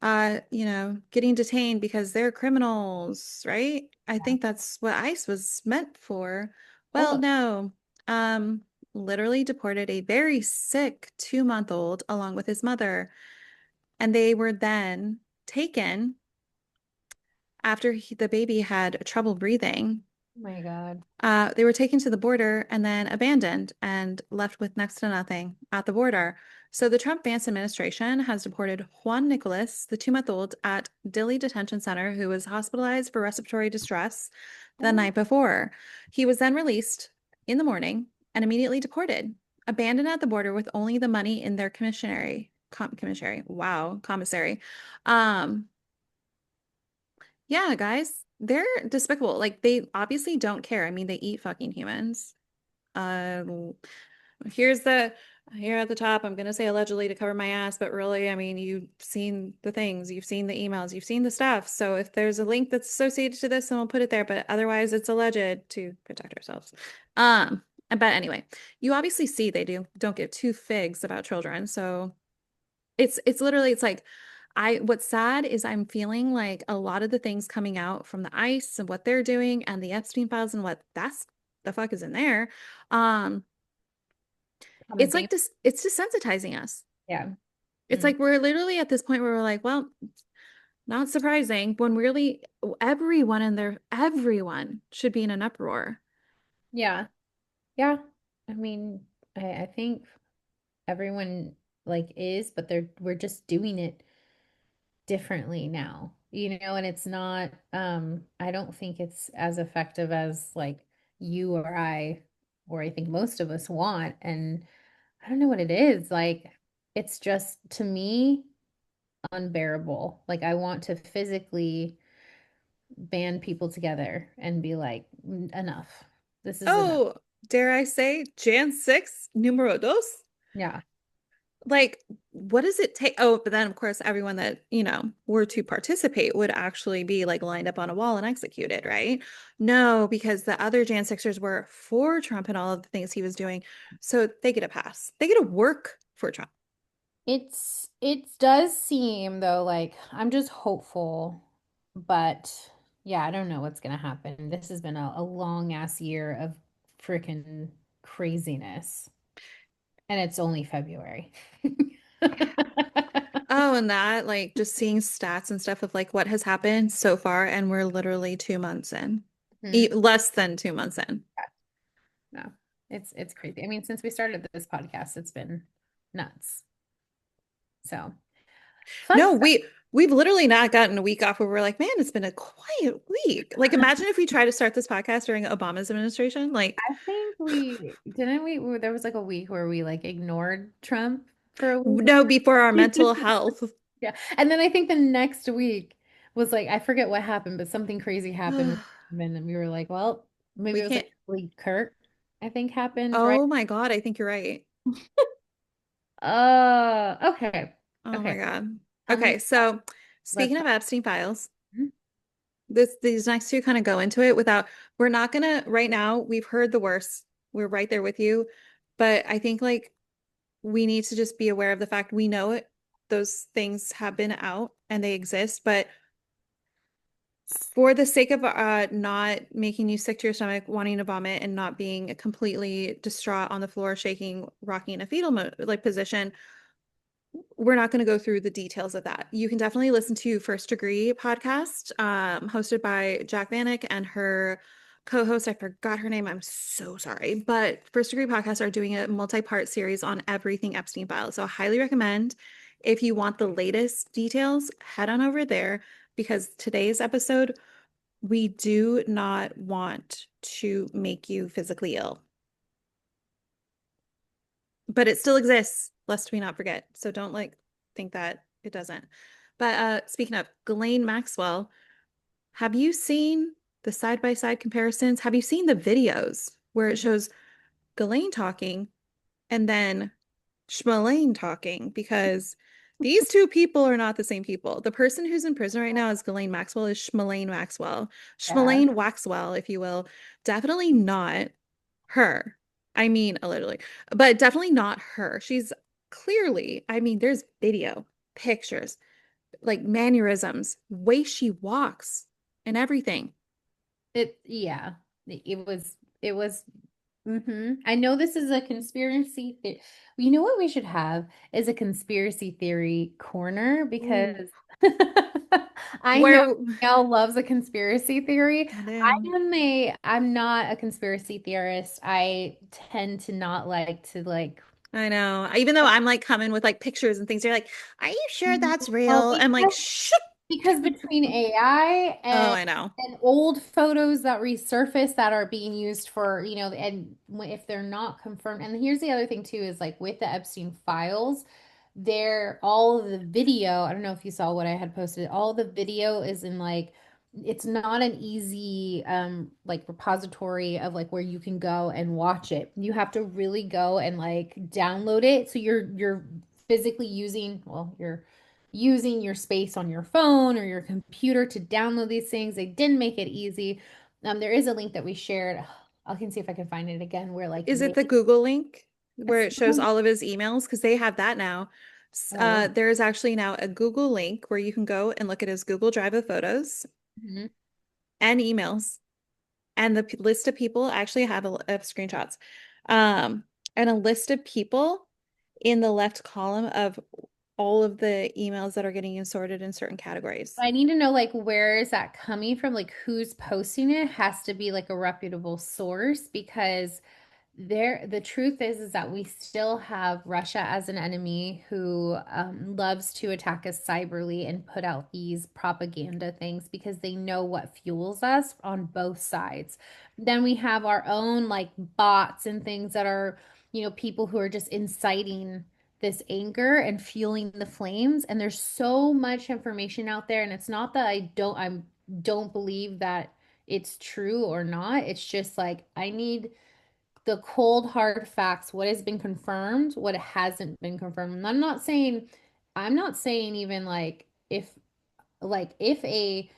getting detained because they're criminals, right? I Yeah. think that's what ICE was meant for. Well, Almost. no. Um, Literally deported a very sick 2-month-old along with his mother. And they were then taken after the baby had trouble breathing. Oh my God. They were taken to the border and then abandoned and left with next to nothing at the border. So the Trump-Vance administration has deported Juan Nicholas, the 2-month-old, at Dilley Detention Center, who was hospitalized for respiratory distress the Oh night before. He was then released in the morning and immediately deported, abandoned at the border with only the money in their commissary. Um, yeah, guys, they're despicable. Like they obviously don't care. I mean, they eat fucking humans. Uh, here's the here at the top. I'm gonna say allegedly to cover my ass, but really, I mean, you've seen the things, you've seen the emails, you've seen the stuff. So if there's a link that's associated to this, then we'll put it there. But otherwise, it's alleged to protect ourselves. But anyway, you obviously see they don't give two figs about children. So it's literally it's like what's sad is I'm feeling like a lot of the things coming out from the ICE and what they're doing and the Epstein files and what that's the fuck is in there. Um, common it's theme. like this, it's desensitizing us. Yeah. It's Mm. like we're literally at this point where we're like, well, not surprising when really everyone should be in an uproar. Yeah. Yeah. I mean, I think everyone like is, but we're just doing it differently now, and it's not, I don't think it's as effective as like you or I think most of us want. And I don't know what it is. Like, it's just to me. unbearable. Like I want to physically band people together and be like, enough. This is enough. Oh, dare I say, Jan 6, numero dos? Yeah. Like, what does it take? Oh, but then of course, everyone that, were to participate would actually be like lined up on a wall and executed, right? No, because the other Jan Sixers were for Trump and all of the things he was doing. So they get a pass. They get to work for Trump. It does seem though like I'm just hopeful, but yeah, I don't know what's gonna happen. This has been a long ass year of freaking craziness, and it's only February. Oh, and that, like, just seeing stats and stuff of like what has happened so far, and we're literally 2 months in, Mhm. less than 2 months in. No, it's crazy. I mean, since we started this podcast, it's been nuts. So, fun No, fact. we've literally not gotten a week off where we're like, man, it's been a quiet week. Like, imagine if we tried to start this podcast during Obama's administration. Like, I think we didn't there was like a week where we like ignored Trump for a week. no, before our mental health. Yeah. And then I think the next week was like, I forget what happened, but something crazy happened with him. And then we were like, well, maybe We it was can't. like Lee Kirk, I think happened, right? Oh my God, I think you're right. Okay. Oh my Okay. God. Tell me, Okay, so let's speaking of Epstein files, Mhm. these next two kind of go into it without, we're not gonna, right now, we've heard the worst. We're right there with you. But I think like we need to just be aware of the fact we know it, those things have been out and they exist, but for the sake of not making you sick to your stomach, wanting to vomit, and not being completely distraught on the floor, shaking, rocking in a fetal like position, we're not going to go through the details of that. You can definitely listen to First Degree podcast, hosted by Jack Vanek and her co-host. I forgot her name. I'm so sorry, but First Degree podcasts are doing a multi-part series on everything Epstein files. So I highly recommend if you want the latest details, head on over there because today's episode, we do not want to make you physically ill, but it still exists, lest we not forget. So don't like think that it doesn't. But speaking of Ghislaine Maxwell, have you seen the side-by-side comparisons? Have you seen the videos where it shows Ghislaine talking and then Schmalane talking? Because these two people are not the same people. The person who's in prison right now is Ghislaine Maxwell, is Schmalane Maxwell. Yeah. Schmalane Waxwell, if you will. Definitely not her. I mean, allegedly, but definitely not her. She's clearly, I mean, there's video, pictures, like mannerisms, way she walks and everything. Yeah. It was I know this is a conspiracy theory. You know what we should have is a conspiracy theory corner Ooh. because I know Where, Danielle loves a conspiracy theory. I do. I'm not a conspiracy theorist. I tend to not like to like I know. Even though I'm like coming with like pictures and things, you're like, are you sure that's well, real? I'm like, shh. because between AI Oh, I know. and old photos that resurface that are being used for, and if they're not confirmed. And here's the other thing too is like with the Epstein files, there all of the video, I don't know if you saw what I had posted, all the video is in like it's not an easy like repository of like where you can go and watch it. You have to really go and like download it. So you're physically using, well, you're using your space on your phone or your computer to download these things. They didn't make it easy. There is a link that we shared. I can see if I can find it again where like Is it they the Google link where it shows someone, all of his emails? Because they have that now. oh, There is actually now a Google link where you can go and look at his Google Drive of photos mhm. and emails and the list of people. I actually have of screenshots, um, and a list of people in the left column of all of the emails that are getting sorted in certain categories. I need to know like where is that coming from? Like who's posting it has to be like a reputable source because the truth is that we still have Russia as an enemy who loves to attack us cyberly and put out these propaganda things because they know what fuels us on both sides. Then we have our own like bots and things that are, people who are just inciting this anger and fueling the flames. And there's so much information out there. And it's not that I don't believe that it's true or not. It's just like I need the cold hard facts, what has been confirmed, what hasn't been confirmed. And I'm not saying even like if a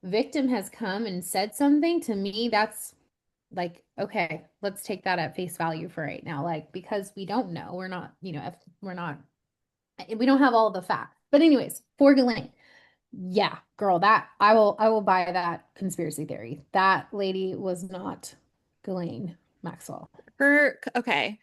victim has come and said something to me, that's like, okay, let's take that at face value for right now. Like, because we don't know, we're not, if we're not, we don't have all the facts. But anyways, for Ghislaine, yeah, girl, that I will buy that conspiracy theory. That lady was not Ghislaine Maxwell. Okay.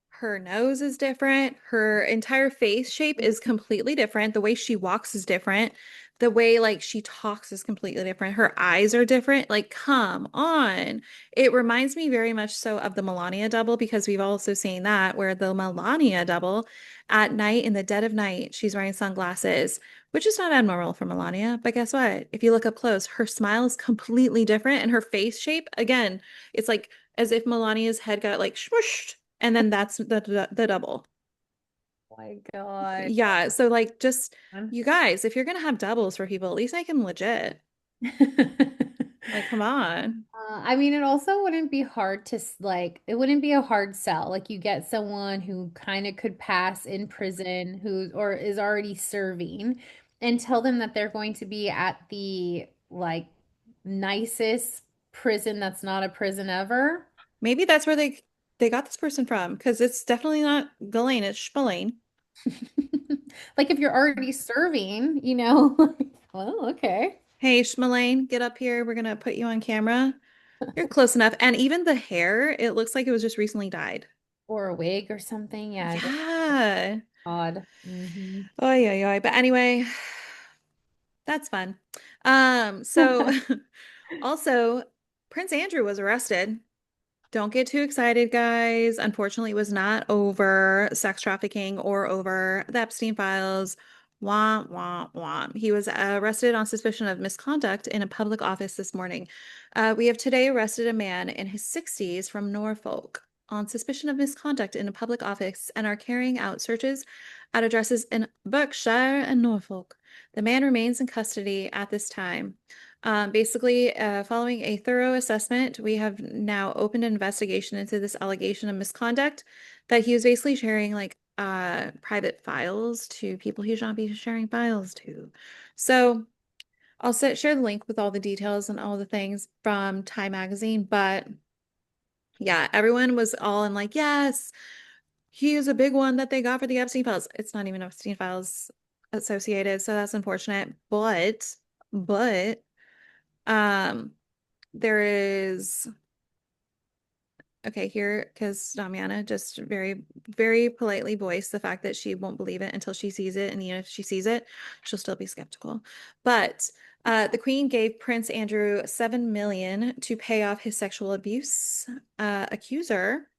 Her nose is different. Her entire face shape is completely different. The way she walks is different. The way like she talks is completely different. Her eyes are different. Like, come on. It reminds me very much so of the Melania double because we've also seen that where the Melania double at night in the dead of night, she's wearing sunglasses, which is not abnormal for Melania. But guess what? If you look up close, her smile is completely different and her face shape, again, it's like as if Melania's head got like smooshed and then that's the double. Oh my God. Yeah, so like just you guys, if you're gonna have doubles for people, at least make them legit. Like, come on. I mean, it also wouldn't be hard to like, it wouldn't be a hard sell. Like, you get someone who kind of could pass in prison, who or is already serving, and tell them that they're going to be at the like nicest prison that's not a prison ever. Maybe that's where they got this person from because it's definitely not Ghislaine, it's Spillane. Like, if you're already serving, well, okay. Hey, Schmalane, get up here. We're gonna put you on camera. You're close enough. And even the hair, it looks like it was just recently dyed. Or a wig or something. Yeah, I guess Yeah. odd. Hmm. Oh, yeah, yeah. But anyway, that's fun. So also, Prince Andrew was arrested. Don't get too excited, guys. Unfortunately, it was not over sex trafficking or over the Epstein files. Wah, wah, wah. He was arrested on suspicion of misconduct in a public office this morning. We have today arrested a man in his 60s from Norfolk on suspicion of misconduct in a public office and are carrying out searches at addresses in Berkshire and Norfolk. The man remains in custody at this time. Basically, following a thorough assessment, we have now opened an investigation into this allegation of misconduct that he was basically sharing like private files to people he should not be sharing files to. So I'll share the link with all the details and all the things from Time Magazine. But yeah, everyone was all in like, yes, he is a big one that they got for the Epstein files. It's not even Epstein files associated, so that's unfortunate. But um there is okay here because Damiana just very, very politely voiced the fact that she won't believe it until she sees it, and even if she sees it, she'll still be skeptical. But the Queen gave Prince Andrew 7 million to pay off his sexual abuse accuser.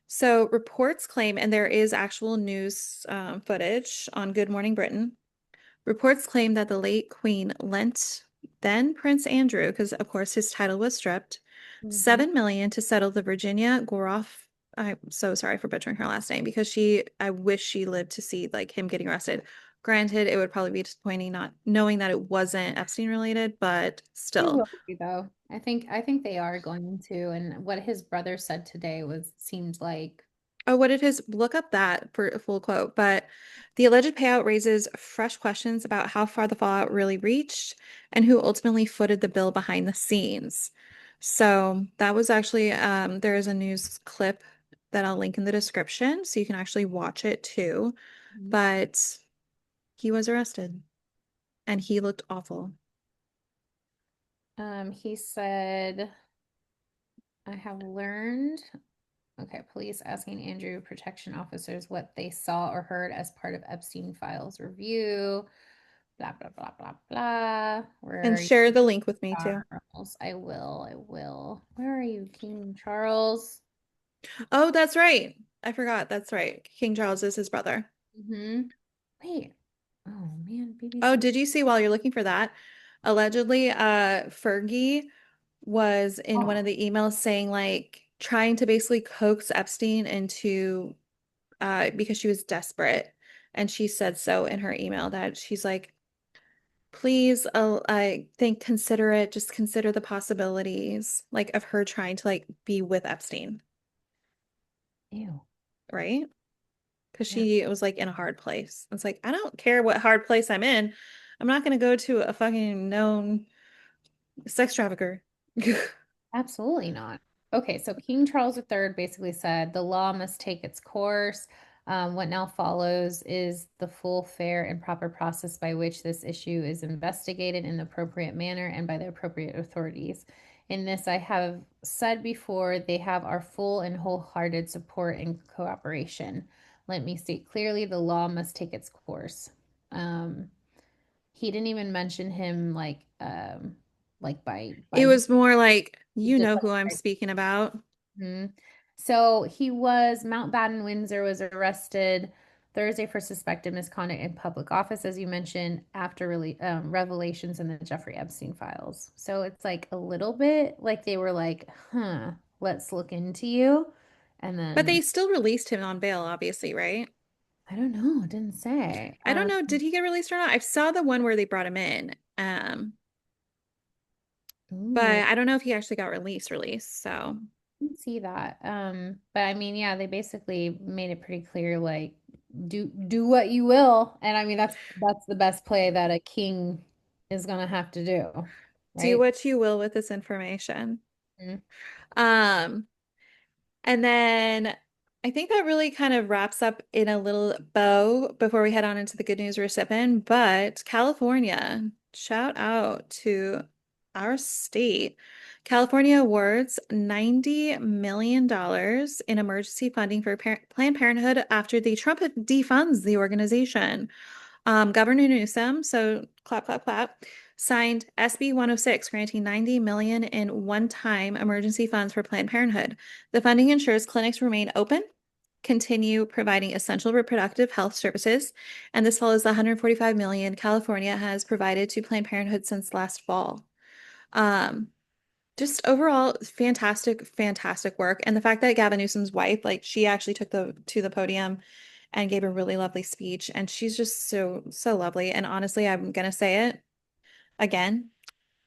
So reports claim, and there is actual news footage on Good Morning Britain. Reports claim that the late Queen lent then Prince Andrew, because of course his title was stripped, Hmm. 7 million to settle the Virginia Goroff. I'm so sorry for butchering her last name because I wish she lived to see like him getting arrested. Granted, it would probably be disappointing not knowing that it wasn't Epstein related, but It still. will be though. I think they are going to. And what his brother said today was seemed like Oh, what did his look up that for a full quote? But the alleged payout raises fresh questions about how far the fallout really reached and who ultimately footed the bill behind the scenes. So that was actually there is a news clip that I'll link in the description so you can actually watch it too. But he was arrested and he looked awful. he said, I have learned. Okay, police asking Andrew protection officers what they saw or heard as part of Epstein files review. Blah blah blah blah blah. Where And are you, share the link with me too. Charles? I will. Where are you, King Charles? Oh, that's right. I forgot. That's right. King Charles is his brother. Mm-hmm. Wait. Oh man, Oh, BBC. did you see while you're looking for that? Allegedly, Fergie was in one Oh, of the emails saying like trying to basically coax Epstein into because she was desperate. And she said so in her email that she's like, please, I think consider it, just consider the possibilities like of her trying to like be with Epstein, Ew. right? Because Yeah, she was like in a hard place. It's like, I don't care what hard place I'm in. I'm not going to go to a fucking known sex trafficker. absolutely not. Okay, so King Charles III basically said the law must take its course. What now follows is the full, fair, and proper process by which this issue is investigated in the appropriate manner and by the appropriate authorities. In this, I have said before, they have our full and wholehearted support and cooperation. Let me state clearly, the law must take its course. Um, he didn't even mention him like by It name, was more like, you just know like who I'm speaking about. mhm. So he was Mountbatten Windsor was arrested Thursday for suspected misconduct in public office, as you mentioned, after really revelations in the Jeffrey Epstein files. So it's like a little bit like they were like, "Huh, let's look into you," and But then they still released him on bail, obviously, right? I don't know, it didn't say. I don't know, did he get released or not? I saw the one where they brought him in. But Ooh, I don't know if he actually got released. So didn't see that. But I mean, yeah, they basically made it pretty clear, like, do what you will. And I mean that's the best play that a king is gonna have to do, do right? what you will with this information. Mhm. Um, And then I think that really kind of wraps up in a little bow before we head on into the good news we're sipping. But California, shout out to our state. California awards $90 million in emergency funding for Planned Parenthood after the Trump defunds the organization. Governor Newsom, so clap, clap, clap, signed SB 106, granting 90 million in one-time emergency funds for Planned Parenthood. The funding ensures clinics remain open, continue providing essential reproductive health services, and this follows the 145 million California has provided to Planned Parenthood since last fall. Um, just overall, fantastic, fantastic work. And the fact that Gavin Newsom's wife, like she actually took the to the podium and gave a really lovely speech. And she's just so, so lovely. And honestly, I'm gonna say it again.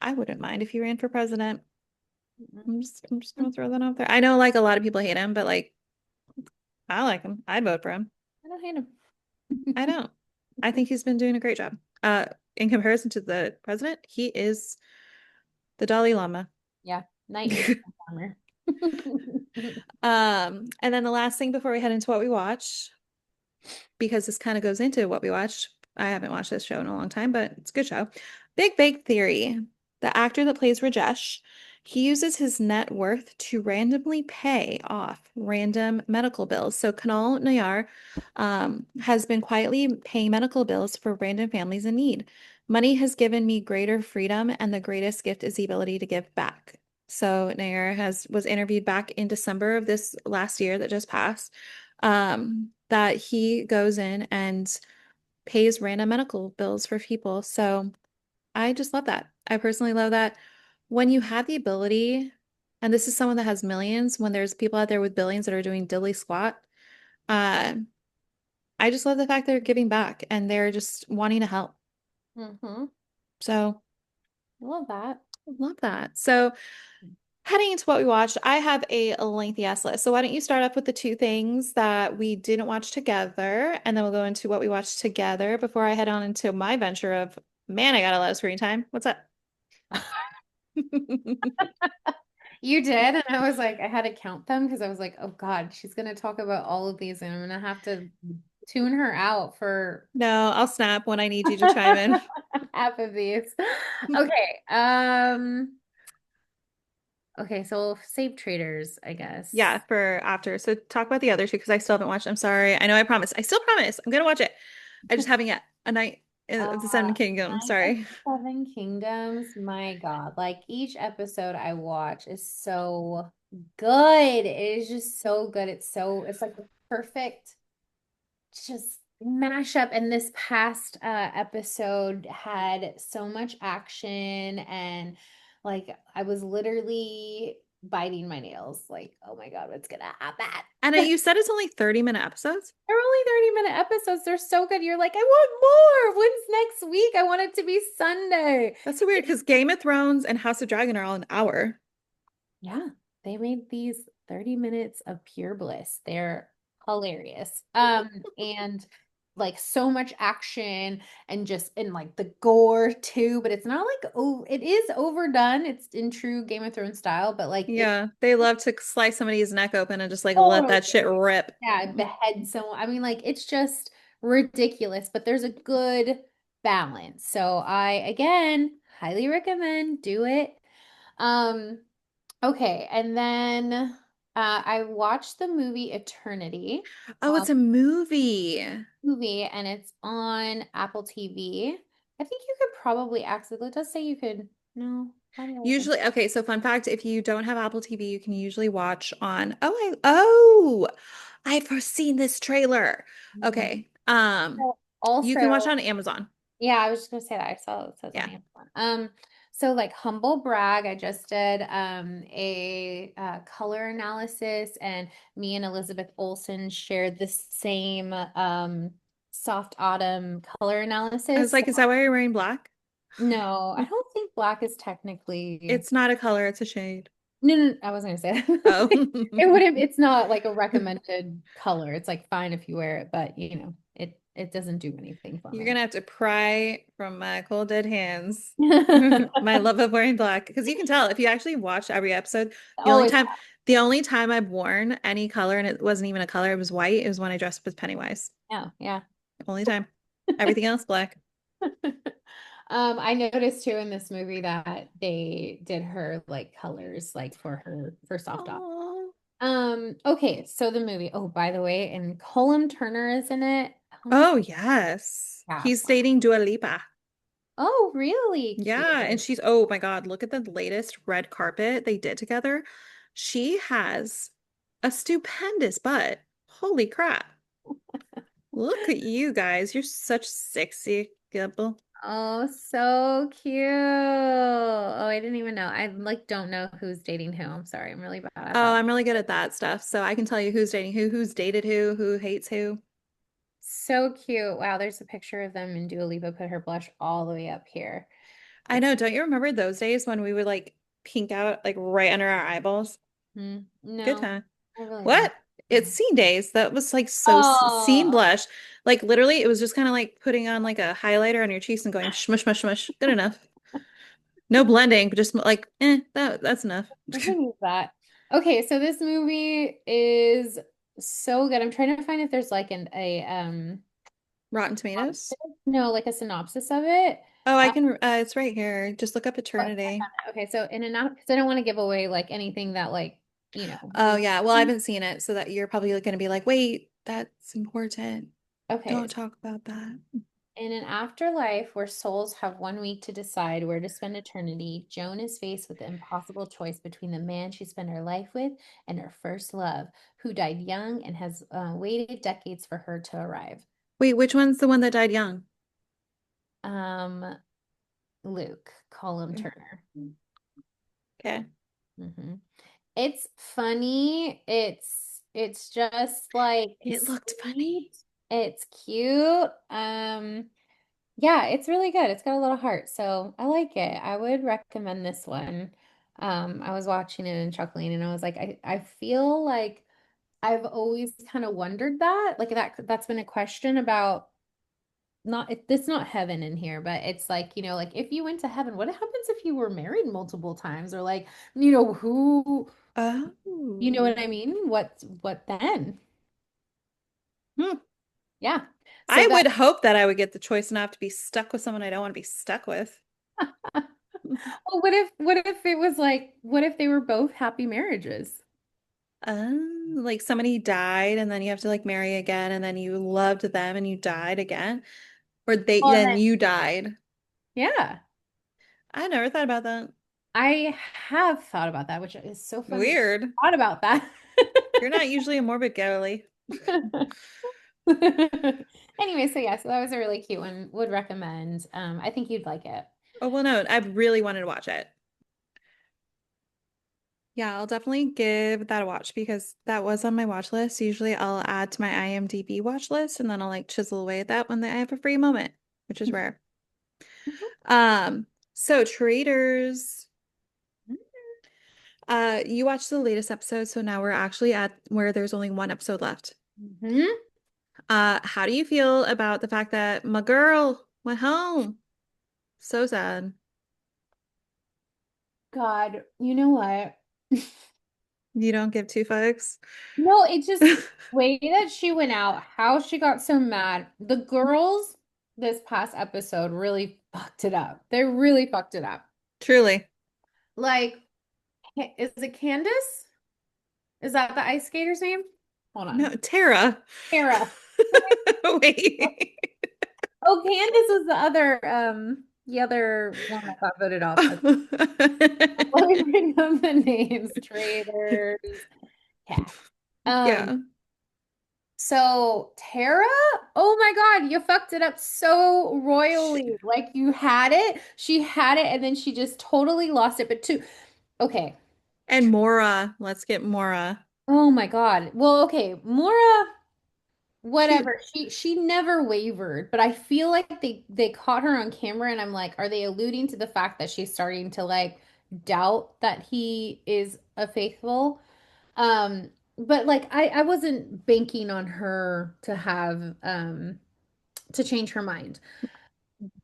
I wouldn't mind if he ran for president. I'm just gonna throw that out there. I know like a lot of people hate him, but like I like him. I'd vote for him. I don't hate him. I don't. I think he's been doing a great job. In comparison to the president, he is the Dalai Lama. Yeah, knight in shining armor. And then the last thing before we head into what we watch, because this kind of goes into what we watched. I haven't watched this show in a long time, but it's a good show. Big Bang Theory. The actor that plays Rajesh, he uses his net worth to randomly pay off random medical bills. So Kunal Nayyar has been quietly paying medical bills for random families in need. Money has given me greater freedom, and the greatest gift is the ability to give back. So Nayyar was interviewed back in December of this last year that just passed, that he goes in and pays random medical bills for people. So I just love that. I personally love that. When you have the ability, and this is someone that has millions, when there's people out there with billions that are doing dilly squat, uh, I just love the fact they're giving back and they're just wanting to help. Hmm. So I love that. love that. So heading into what we watched, I have a lengthy ass list. So why don't you start off with the two things that we didn't watch together, and then we'll go into what we watched together before I head on into my venture of, man, I got a lot of screen time. What's up? You did, and I was like, I had to count them because I was like, oh God, she's gonna talk about all of these, and I'm gonna have to tune her out for No, I'll snap when I need you to chime in. half of these. Okay. Okay, so we'll save traders, I Yeah, guess. for after. So talk about the other two because I still haven't watched. I'm sorry. I know I promised. I still promise. I'm gonna watch it. I just haven't yet. A Night Uh, of the Seven Kingdoms. Night of Sorry. the Seven Kingdoms, my God. Like each episode I watch is so good. It is just so good. It's like the perfect just mashup. And this past episode had so much action and like I was literally biting my nails. Like, oh my God, what's gonna happen? And you said it's only 30-minute episodes? They're only 30-minute episodes. They're so good. You're like, I want more. When's next week? I want it to be Sunday. That's so weird because Game of Thrones and House of Dragon are all an hour. Yeah, they made these 30 minutes of pure bliss. They're hilarious. And like so much action and just in like the gore too, but it's not like oh, it is overdone. It's in true Game of Thrones style, but like it Yeah, they love to slice somebody's neck open and just like let that shit totally, rip. yeah, behead someone. I mean, like it's just ridiculous, but there's a good balance. So I again highly recommend do it. Um, okay, and then I watched the movie Eternity Oh, it's a movie. movie, and it's on Apple TV. I think you could probably access it. It does say you could. No, why did I look Usually, okay, so fun fact, if you don't have Apple TV, you can usually watch on I've seen this trailer. Mhm. Okay. So You can watch also, it on Amazon. yeah, I was just gonna say that. I saw it says on Yeah. Amazon. So like humble brag, I just did a color analysis, and me and Elizabeth Olsen shared the same soft autumn color I was analysis. like, is that why you're wearing black? No, I don't think black is technically. It's not a color, it's a shade. No, no, I wasn't gonna say that. Oh. It wouldn't. It's not like a recommended color. It's like fine if you wear it, but it doesn't do anything for You're me. gonna have to pry from my cold dead hands my love of wearing black. Because you can tell if you actually watch every episode, the only Always. time the only time I've worn any color and it wasn't even a color, it was white, it was when I dressed up as Pennywise. Yeah, yeah. Only time. Everything else black. I noticed too in this movie that they did her like colors like for her for soft op. Oh. Okay, so the movie. Oh, by the way, and Colin Turner is in it. Oh my Oh yes. God. He's dating Dua Lipa. Oh, really cute. Yeah, and she's oh my God, look at the latest red carpet they did together. She has a stupendous butt. Holy crap. Look at you guys. You're such sexy couple. Oh, so cute. Oh, I didn't even know. I like don't know who's dating who. I'm sorry. I'm really bad at Oh, that. I'm really good at that stuff. So I can tell you who's dating who's dated who hates who. So cute. Wow, there's a picture of them and Dua Lipa put her blush all the way up here. I That's know, don't you remember those days when we would like pink out like right under our eyeballs? Good no, time. I really don't. What? It's scene days. That was like so scene Oh, blush. Like literally, it was just kind of like putting on like a highlighter on your cheeks and going smush, smush, smush. Good enough. No blending, but just like, that's enough. I can use that. Okay, so this movie is so good. I'm trying to find if there's like a Rotten Tomatoes. no, like a synopsis of it. Oh, I Uh, can, it's right here. Just look up I Eternity. found it. Okay, so in and out because I don't want to give away like anything that like, Oh, is yeah. Well, I haven't seen it, so that you're probably going to be like, wait, that's important. okay. Don't talk about that. In an afterlife where souls have 1 week to decide where to spend eternity, Joan is faced with the impossible choice between the man she spent her life with and her first love, who died young and has waited decades for her to arrive. Wait, which one's the one that died young? Um, Luke, Colum Mm, Turner. okay. hmm It's funny. It's just like It looked sweet. funny. It's cute. Yeah, it's really good. It's got a lot of heart, so I like it. I would recommend this one. I was watching it and chuckling, and I was like, I feel like I've always kind of wondered that, like that's been a question about it's not heaven in here, but it's like, like if you went to heaven, what happens if you were married multiple times, or like, who, you know Oh. what I mean? What then? Hmm. Yeah. So I that would hope that I would get the choice not to be stuck with someone I don't want to be stuck with. well, what if it was like, what if they were both happy marriages? Like somebody died and then you have to like marry again and then you loved them and you died again. Or they Well, then you died. yeah. I never thought about that. I have thought about that, which is so funny that Weird. I thought about that. You're not usually a morbid girly. Anyway, so yeah, so that was a really cute one. Would recommend. I think you'd like it. Oh well no, I really wanted to watch it. Yeah, I'll definitely give that a watch because that was on my watch list. Usually I'll add to my IMDb watch list and then I'll like chisel away at that when I have a free moment, which is rare. Um, so Traders, you watched the latest episode, so now we're actually at where there's only one episode left. Mhm. How do you feel about the fact that my girl went home? So sad. God, you know what? You don't give two fucks. No, it just way that she went out, how she got so mad. The girls this past episode really fucked it up. They really fucked it up. Truly. Like, is it Candace? Is that the ice skater's name? Hold No, on. Tara. Tara. Wait. Oh, Candace was the other one that got voted off. Okay. Let me bring up the names. Traders. Yeah. Um, Yeah. so Tara, oh my God, you fucked it up so She, royally. Like you had it, she had it, and then she just totally lost it. But two, okay. and Mora. Let's get Mora. Oh my God. Well, okay, Mora. She Whatever. She never wavered, but I feel like they caught her on camera and I'm like, are they alluding to the fact that she's starting to like doubt that he is a faithful? But like I wasn't banking on her to have to change her mind.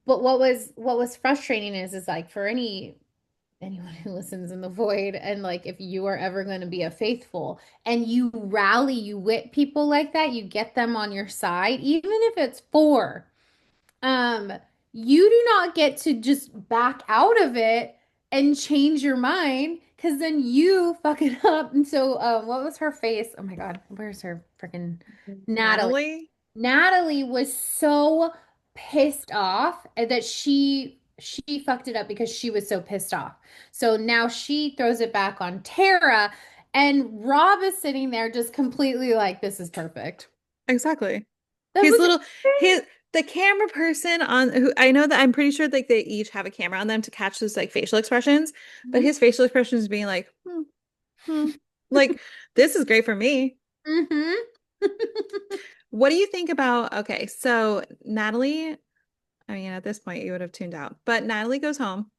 But what was frustrating is like for anyone who listens in the void and like if you are ever going to be a faithful and you rally you whip people like that you get them on your side even if it's four um you do not get to just back out of it and change your mind because then you fuck it up and so what was her face, oh my God, where's her freaking Natalie. Natalie. Natalie was so pissed off that she fucked it up because she was so pissed off. So now she throws it back on Tara, and Rob is sitting there just completely like, this is perfect. Exactly. That His was little his the camera person on who I know that I'm pretty sure like they each have a camera on them to catch those like facial expressions, but it. his facial expressions being like, hmm. Like this is great for me. Hmm. What do you think about okay, so Natalie, I mean at this point you would have tuned out, but Natalie goes home.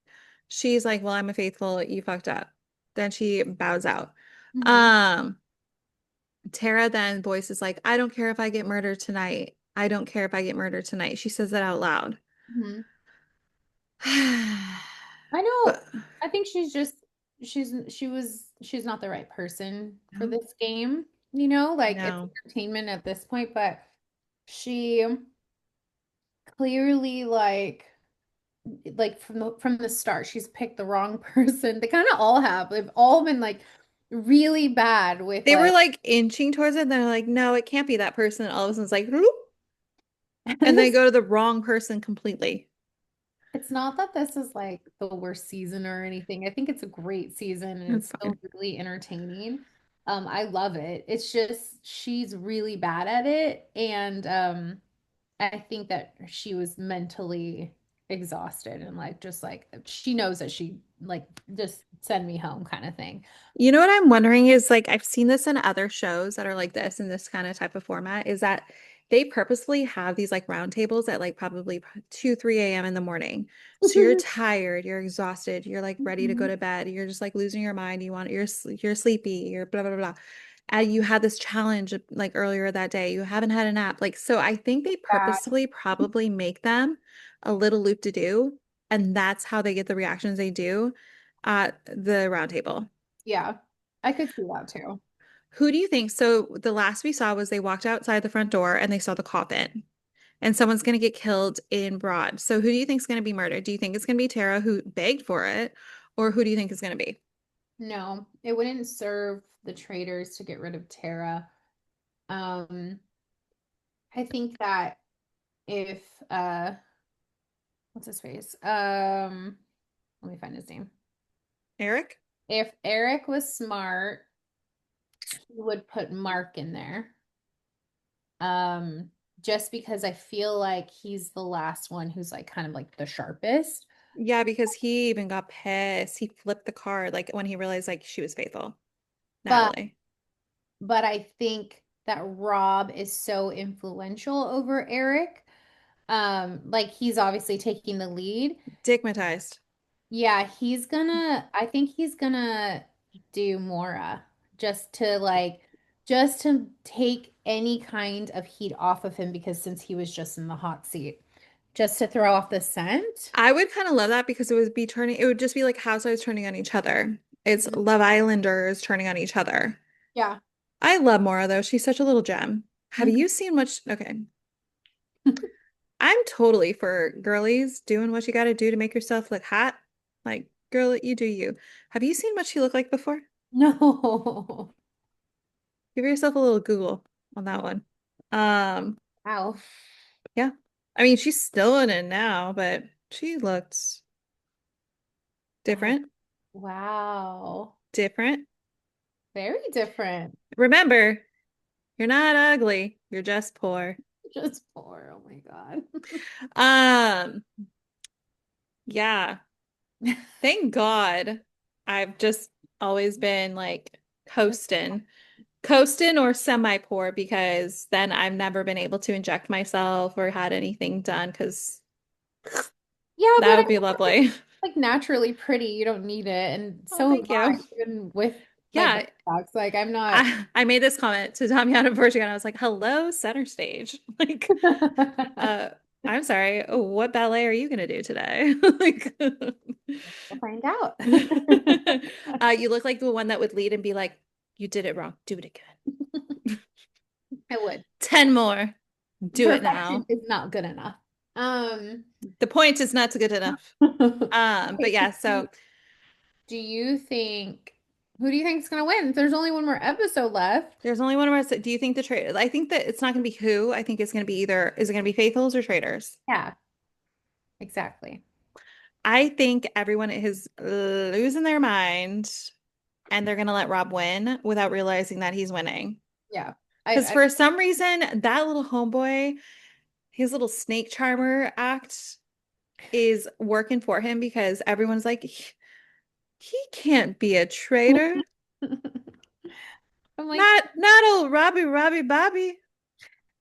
She's like, "Well, I'm a faithful, you fucked up." Then she bows out. Hmm. Um, Tara then voices like, "I don't care if I get murdered tonight. I don't care if I get murdered tonight." She says that out loud. Hmm. I know. But I think she's not the right person for no, this game. Like it's no. entertainment at this point, but she clearly like from the start, she's picked the wrong person. They kind of all have. They've all been like really bad with They were like like inching towards it, and they're like, "No, it can't be that person." And all of a sudden, it's like, "Whoop," and and they this go to the wrong person completely. it's not that this is like the worst season or anything. I think it's a great season and It's it's still fine. really entertaining. I love it. It's just she's really bad at it, and I think that she was mentally exhausted and like just like she knows that she like just send me home kind of thing. You know what I'm wondering is like I've seen this in other shows that are like this in this kind of type of format is that they purposely have these like round tables at like probably 2, 3 a.m. in the morning. So you're tired, you're exhausted, you're like ready to go Mhm. to bed, you're just like losing your mind, you're sleepy, you're blah blah blah. And you had this challenge like earlier that day, you haven't had a nap. Like so I think they Yeah. purposefully probably make them a little loop to do, and that's how they get the reactions they do at the round table. Yeah. I could see that too. Who do you think? So the last we saw was they walked outside the front door and they saw the coffin, and someone's going to get killed in broad. So who do you think is going to be murdered? Do you think it's going to be Tara who begged for it, or who do you think is going to be? No, it wouldn't serve the traders to get rid of Tara. Um, I think that if what's his face? Let me find his name. Eric? If Eric was smart, he would put Mark in there. Um, just because I feel like he's the last one who's like kind of like the sharpest. Yeah, because he even got pissed. He flipped the card like when he realized like she was faithful. But Natalie. I think that Rob is so influential over Eric. Like he's obviously taking the lead. Stigmatized. Yeah, I think he's gonna do Mora just to just to take any kind of heat off of him because since he was just in the hot seat, just to throw off the scent. I would kind of love that because it would just be like housewives turning on each other. It's Mhm. Love Islanders turning on each other. Yeah. I love Maura though. She's such a little gem. Have Mhm. you seen much? Okay. I'm totally for girlies doing what you got to do to make yourself look hot. Like, girl, you do you. Have you seen what she looked like before? No. Give yourself a little Google on that one. Um, Ow. yeah. I mean, she's still in it now, but she looks Oh, different. wow. Different. Very different. Remember, you're not ugly. You're just poor. Just poor. Oh my God. Um, yeah. Thank God. I've just always been like coasting or semi-poor because then I've never been able to inject myself or had anything done because Yeah, that but would be lovely. like naturally pretty. You don't need it. And Oh, so am thank you. I, even with my Yeah, Botox. Like I'm not. I made this comment to Damiana before she got on. I was like, hello, center stage. Like, uh, I'm sorry. What ballet are you gonna do today? Like, We'll find out. you look like the one that would lead and be like, you did it wrong. Do it again. I would. 10 more. Do it Perfection now. is not good enough. Um, The point is not good enough. But okay, yeah, so do you think who do you think is gonna win? There's only one more episode left. there's only one of us. Do you think the trade? I think that it's not going to be who. I think it's going to be either, is it going to be faithfuls or traitors? Yeah, exactly. I think everyone is losing their mind and they're going to let Rob win without realizing that he's winning. Yeah. Because I for some reason, that little homeboy, his little snake charmer act is working for him because everyone's like, he can't be a traitor. I'm like, Not old Robbie Bobby.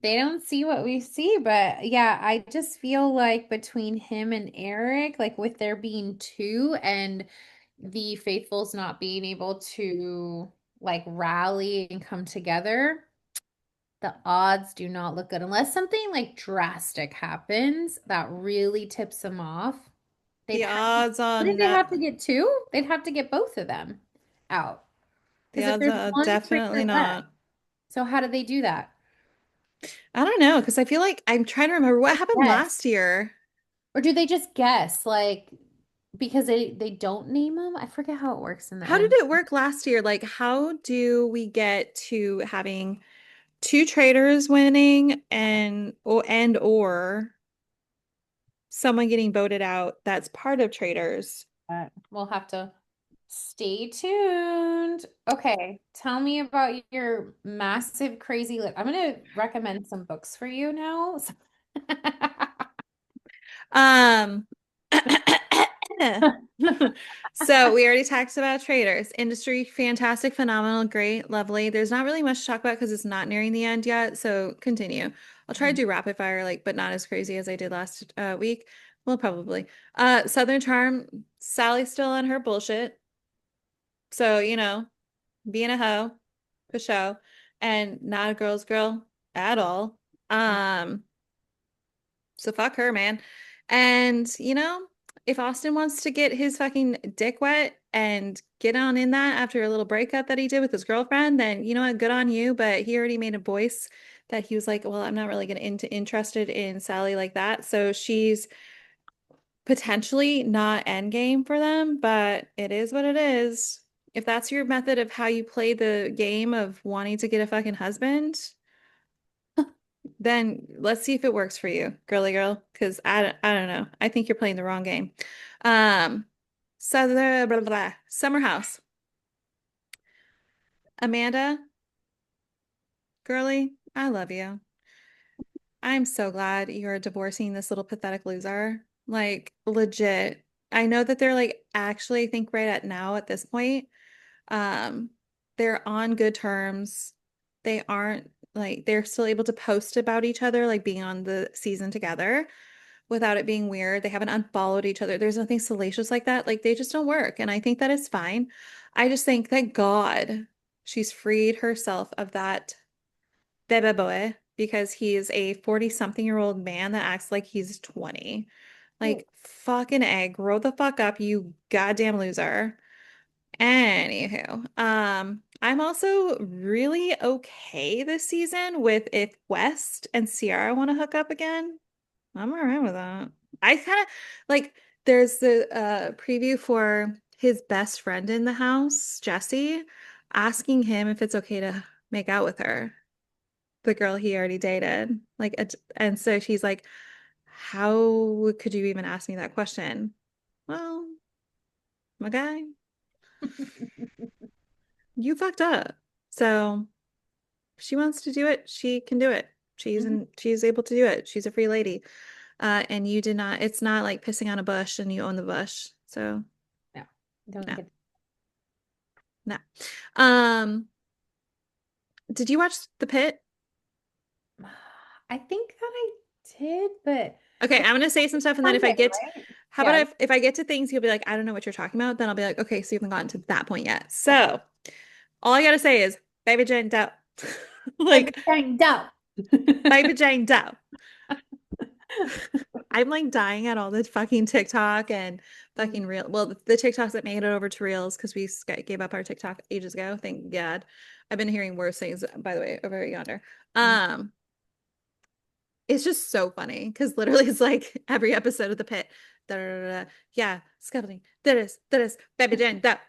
they don't see what we see, but yeah, I just feel like between him and Eric, like with there being two and the faithfuls not being able to like rally and come together, the odds do not look good unless something like drastic happens that really tips them off. They'd The have odds Wouldn't on they have to get two? They'd have to get both of them out. the Because if odds there's are one definitely traitor left, not. so how do they do that? I don't know because I feel like I'm trying to remember what happened Yes. last year. Or do they just guess like because they don't name them? I forget how it works in the How did end. it work last year? Like, how do we get to having two traders winning and or someone getting voted out that's part of traders? We'll have to stay tuned. Okay, tell me about your massive crazy list. I'm gonna recommend some books for you now. Um, so we already talked about traders. Industry, fantastic, phenomenal, great, lovely. There's not really much to talk about because it's not nearing the end yet. So continue. I'll try to do rapid fire, like, but not as crazy as I did last week. Well, probably. Southern Charm, Sally's still on her bullshit. So, being a hoe, for show, and not a girl's girl at all. Um, So fuck her, man. And, if Austin wants to get his fucking dick wet and get on in that after a little breakup that he did with his girlfriend, then you know what? Good on you. But he already made a voice that he was like, well, I'm not really gonna interested in Sally like that. So she's potentially not endgame for them, but it is what it is. If that's your method of how you play the game of wanting to get a fucking husband, then let's see if it works for you, girly girl, because I don't know. I think you're playing the wrong game. Um, so the blah, blah, blah. Summer House. Amanda, girly, I love you. I'm so glad you're divorcing this little pathetic loser. Like, legit. I know that they're like actually, I think right at now at this point, um, they're on good terms. They aren't like they're still able to post about each other, like being on the season together without it being weird. They haven't unfollowed each other. There's nothing salacious like that. Like they just don't work. And I think that is fine. I just think, thank God, she's freed herself of that bebe boy because he's a 40-something-year-old man that acts like he's 20. Ooh. Like, fucking egg, grow the fuck up, you goddamn loser. Anywho, I'm also really okay this season with if West and Sierra want to hook up again. I'm all right with that. I kind of like there's the preview for his best friend in the house, Jesse, asking him if it's okay to make out with her, the girl he already dated. Like, and so she's like, "How could you even ask me that question?" Well, my guy, you fucked up. So if she wants to do it, she can do it. Mhm. She's able to do it. She's a free lady. And you did not, it's not like pissing on a bush and you own the bush. So No, don't no, get. no. Um, did you watch The Pit? I think that I did, but Okay, what I'm gonna say some stuff and then if I ending, get right? how about Yeah. if I get to things you'll be like, I don't know what you're talking about, then I'll be like, okay, so you haven't gotten to that point yet. Okay. So all I gotta say is Baby Jane Doe. Baby Like Jane Doe. Baby Jane Doe. I'm like dying at all the fucking TikTok and fucking real. Well, the TikToks that made it over to Reels because we gave up our TikTok ages ago. Thank God. I've been hearing worse things, by the way, over yonder. Um, it's just so funny because literally it's like every episode of The Pit. Da, da, da, da. Yeah, scaffolding. That is, baby Jane, that.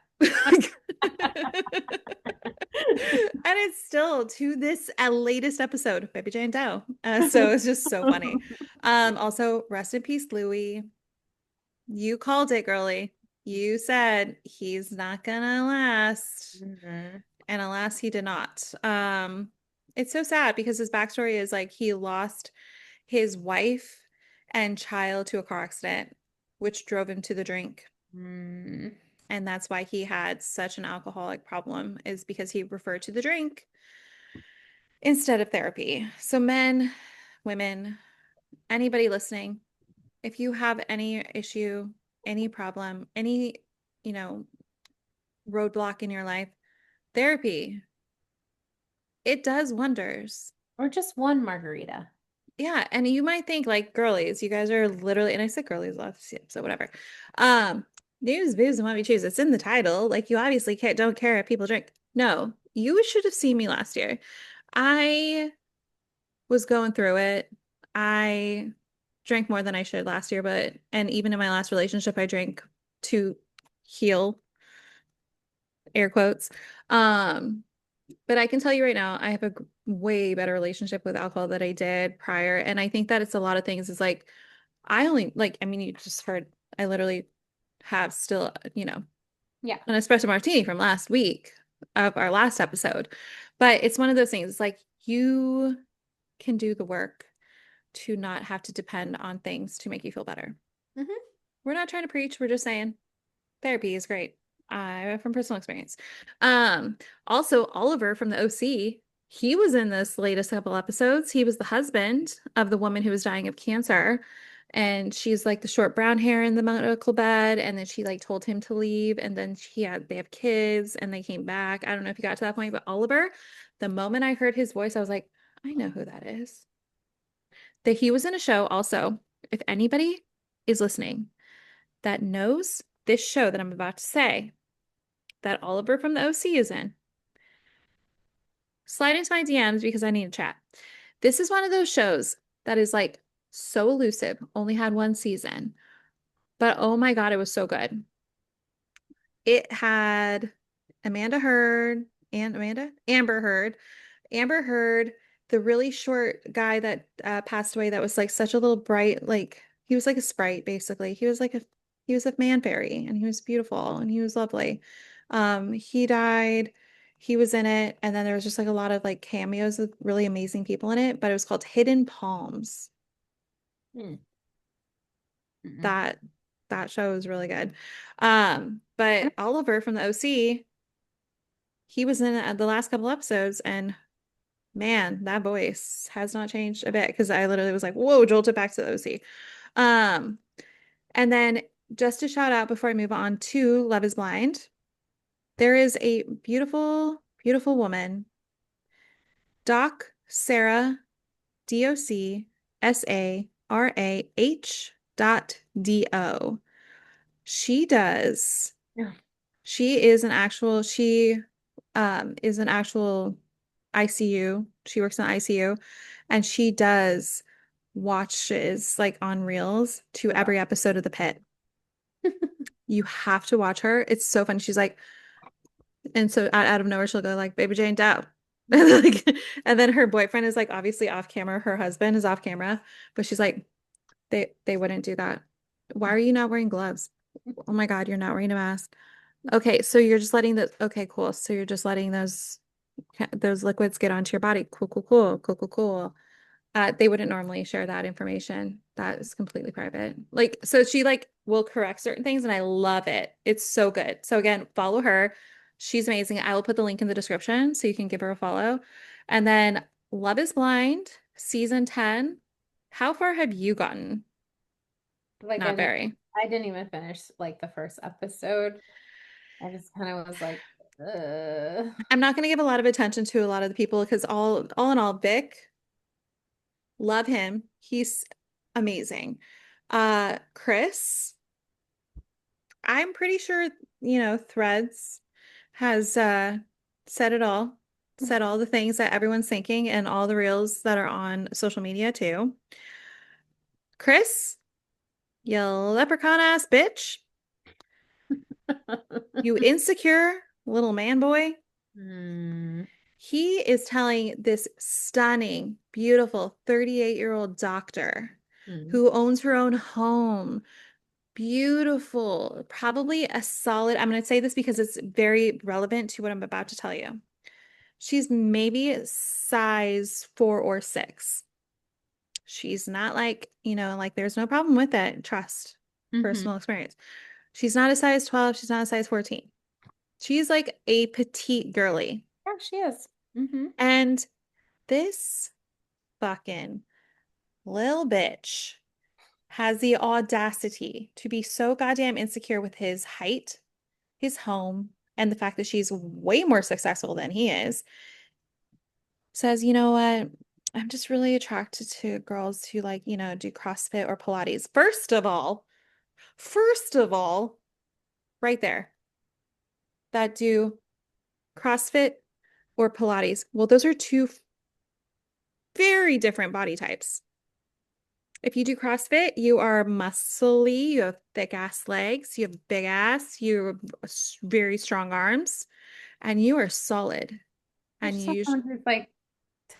And it's still to this latest episode, Baby Jane Doe. So it's just so funny. Also, rest in peace, Louis. You called it, girly. You said he's not gonna last. Mhm. And alas, he did not. It's so sad because his backstory is like he lost his wife and child to a car accident, which drove him to the drink. Mm. And that's why he had such an alcoholic problem, is because he referred to the drink instead of therapy. So, men, women, anybody listening, if you have any issue, any problem, any, you know, roadblock in your life, therapy, it does wonders. Or just one margarita. Yeah, and you might think like girlies, you guys are literally, and I said girlies last, so whatever. Um, news, booze, and what we choose. It's in the title. Like you obviously can't don't care if people drink. No, you should have seen me last year. I was going through it. I drank more than I should last year, but and even in my last relationship, I drank to heal, air quotes. Um, but I can tell you right now, I have a way better relationship with alcohol than I did prior. And I think that it's a lot of things. Is like, I only like, I mean, you just heard, I literally have still, Yeah. an espresso martini from last week of our last episode. But it's one of those things. It's like you can do the work to not have to depend on things to make you feel better. Hmm. We're not trying to preach. We're just saying therapy is great. From personal experience. Also Oliver from the OC, he was in this latest couple episodes. He was the husband of the woman who was dying of cancer. And she's like the short brown hair in the medical bed. And then she like told him to leave. And then they have kids and they came back. I don't know if you got to that point, but Oliver, the moment I heard his voice, I was like, I know who that is. That he was in a show also. If anybody is listening that knows this show that I'm about to say, that Oliver from the OC is in, slide into my DMs because I need to chat. This is one of those shows that is like so elusive, only had one season, but oh my God, it was so good. It had Amanda Heard and Amber Heard, Amber Heard, the really short guy that passed away that was like such a little bright, like he was like a sprite basically. He was a man fairy and he was beautiful and he was lovely. He died. He was in it, and then there was just like a lot of like cameos with really amazing people in it, but it was called Hidden Palms. Mm. Mm-mm. That That show is really good. But Oliver from the OC, he was in the last couple episodes, and man, that voice has not changed a bit because I literally was like, whoa, jolted back to the OC. Um, and then just to shout out before I move on to Love is Blind, there is a beautiful, beautiful woman, Doc Sarah, DocSarah She does. Yeah. She is an actual ICU. She works in ICU and she does watches like on reels to Yeah. every episode of The Pit. You have to watch her. It's so fun. She's like, and so out of nowhere, she'll go like, Baby Jane Doe. And like, and then her boyfriend is like obviously off camera. Her husband is off camera, but she's like, they wouldn't do that. Why are you not wearing gloves? Oh my God, you're not wearing a mask. Okay, so you're just letting the okay, cool. So you're just letting those liquids get onto your body. Cool, cool, cool, cool, cool, cool. They wouldn't normally share that information. That is completely private. Like, so she like will correct certain things, and I love it. It's so good. So again, follow her. She's amazing. I will put the link in the description so you can give her a follow. And then Love is Blind, season 10. How far have you gotten? Like Not very. I didn't even finish like the first episode. I just kind of was like, ugh. I'm not going to give a lot of attention to a lot of the people because all in all, Vic, love him. He's amazing. Chris, I'm pretty sure, Threads has said it all, said all the things that everyone's thinking and all the reels that are on social media too. Chris, you leprechaun ass bitch, you insecure little man boy. Hmm. He is telling this stunning, beautiful 38-year-old doctor Hmm. who owns her own home. Beautiful, probably a solid. I'm going to say this because it's very relevant to what I'm about to tell you. She's maybe size 4 or 6. She's not like, like there's no problem with it. Trust, Hmm. personal experience. She's not a size 12. She's not a size 14. She's like a petite girly. Yeah, she is. Hmm. And this fucking little bitch has the audacity to be so goddamn insecure with his height, his home, and the fact that she's way more successful than he is. Says, you know what? I'm just really attracted to girls who like, do CrossFit or Pilates. First of all, right there, that do CrossFit or Pilates. Well, those are two very different body types. If you do CrossFit, you are muscly, you have thick ass legs, you have big ass, you have very strong arms, and you are solid. I And just saw you someone who's like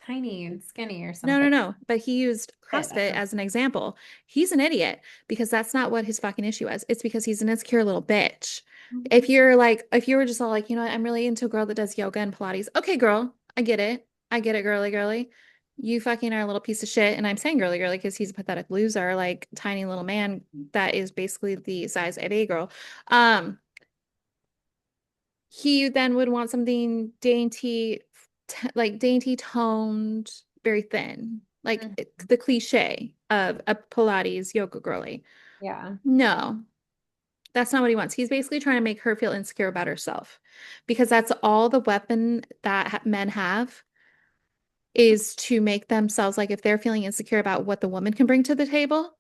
tiny and skinny or No, no, something. no. But he used I CrossFit don't as an example. He's an idiot because that's not what his fucking issue was. It's because he's an insecure little bitch. know. If you were just all like, I'm really into a girl that does yoga and Pilates. Okay, girl, I get it. I get it, girly, girly. You fucking are a little piece of shit. And I'm saying girly, girly because he's a pathetic loser, like tiny little man that is basically the size of a girl. Um, he then would want something dainty, like dainty toned, very thin, like Mhm. the cliche of a Pilates yoga girly. Yeah. No, that's not what he wants. He's basically trying to make her feel insecure about herself because that's all the weapon that men have is to make themselves like if they're feeling insecure about what the woman can bring to the table,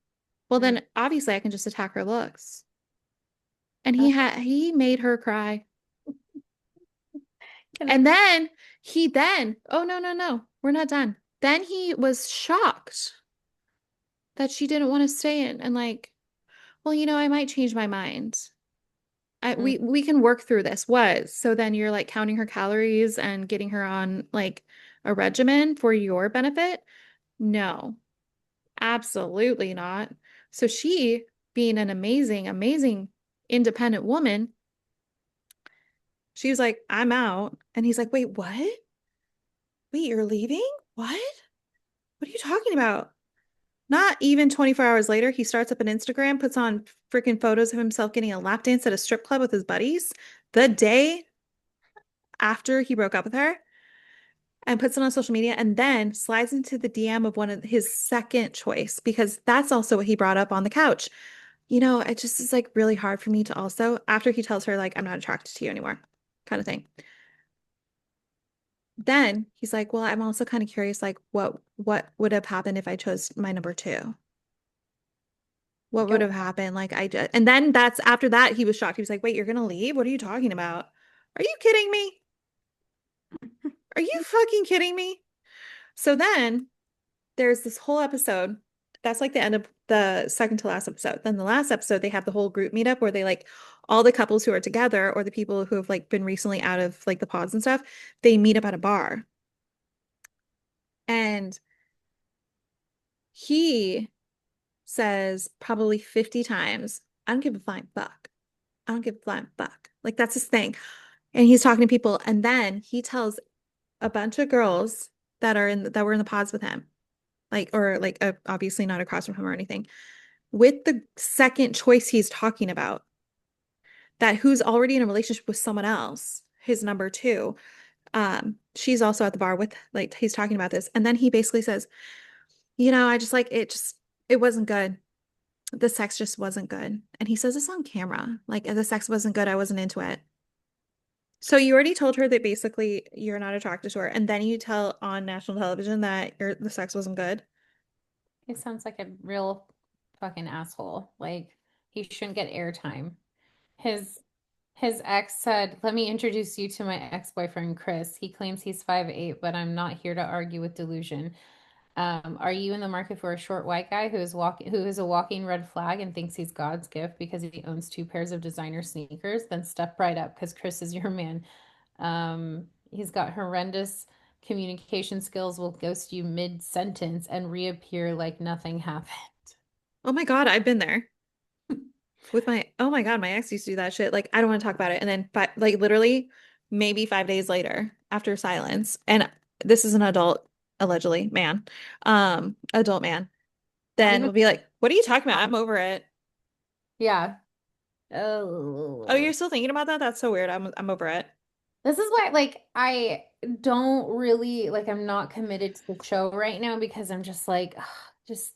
well, Mm. then obviously I can just attack her looks. And Uh, he made her cry. Can I? And then, oh, no, no, no, we're not done. Then he was shocked that she didn't want to stay in and like, well, I might change my mind. Mm. We can work through this. Was so then you're like counting her calories and getting her on like a regimen for your benefit? No, absolutely not. So she, being an amazing, amazing independent woman, she was like, I'm out. And he's like, wait, what? Wait, you're leaving? What? What are you talking about? Not even 24 hours later, he starts up an Instagram, puts on freaking photos of himself getting a lap dance at a strip club with his buddies the day after he broke up with her and puts it on social media and then slides into the DM of one of his second choice because that's also what he brought up on the couch. It just is like really hard for me to also, after he tells her, like, I'm not attracted to you anymore, kind of thing. Then he's like, well, I'm also kind of curious, like, what would have happened if I chose my number two? What would Go. have happened? Like, and then that's after that, he was shocked. He was like, wait, you're gonna leave? What are you talking about? Are you kidding me? Are you fucking kidding me? So then there's this whole episode. That's like the end of the second to last episode. Then the last episode, they have the whole group meetup where they like all the couples who are together or the people who have like been recently out of like the pods and stuff, they meet up at a bar. And he says probably 50 times, I don't give a flying fuck. I don't give a flying fuck. Like that's his thing. And he's talking to people. And then he tells a bunch of girls that were in the pods with him, like, or like obviously not across from him or anything, with the second choice he's talking about, that who's already in a relationship with someone else, his number two. She's also at the bar with like he's talking about this. And then he basically says, I just like it wasn't good. The sex just wasn't good. And he says this on camera. Like, the sex wasn't good. I wasn't into it. So you already told her that basically you're not attracted to her, and then you tell on national television that the sex wasn't good. He sounds like a real fucking asshole. Like he shouldn't get airtime. His his ex said, "Let me introduce you to my ex-boyfriend Chris. He claims he's 5'8", but I'm not here to argue with delusion. Are you in the market for a short white guy who is a walking red flag and thinks he's God's gift because he owns two pairs of designer sneakers? Then step right up because Chris is your man. He's got horrendous communication skills, will ghost you mid-sentence and reappear like nothing happened." Oh my God, I've been there with oh my God, my ex used to do that shit. Like, I don't want to talk about it. And then, like, literally, maybe 5 days later, after silence, and this is an adult, allegedly, man, adult man, Not then even. we'll be like, what are you talking about? I'm over it. Yeah. Oh, Oh. you're still thinking about that? That's so weird. I'm over it. This is why, like, I don't really like. I'm not committed to the show right now because I'm just like, ugh, just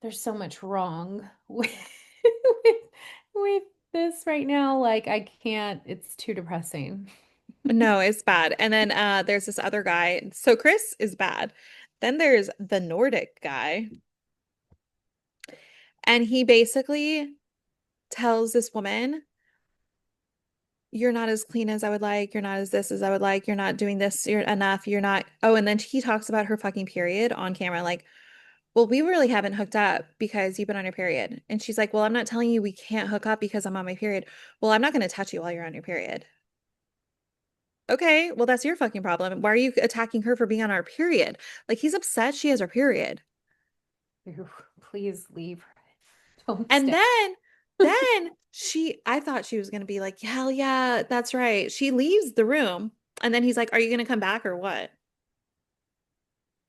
there's so much wrong with with this right now. Like, I can't. It's too depressing. No, it's bad. And then there's this other guy. So Chris is bad. Then there's the Nordic guy, and he basically tells this woman, you're not as clean as I would like, you're not as this as I would like, you're not doing this, you're enough, you're not. Oh, and then he talks about her fucking period on camera, like, well, we really haven't hooked up because you've been on your period. And she's like, well, I'm not telling you we can't hook up because I'm on my period. Well, I'm not going to touch you while you're on your period. Okay, well, that's your fucking problem. Why are you attacking her for being on our period? Like, he's upset she has her period. Please leave. Don't And stay. then I thought she was going to be like, hell yeah, that's right. She leaves the room. And then he's like, are you going to come back or what?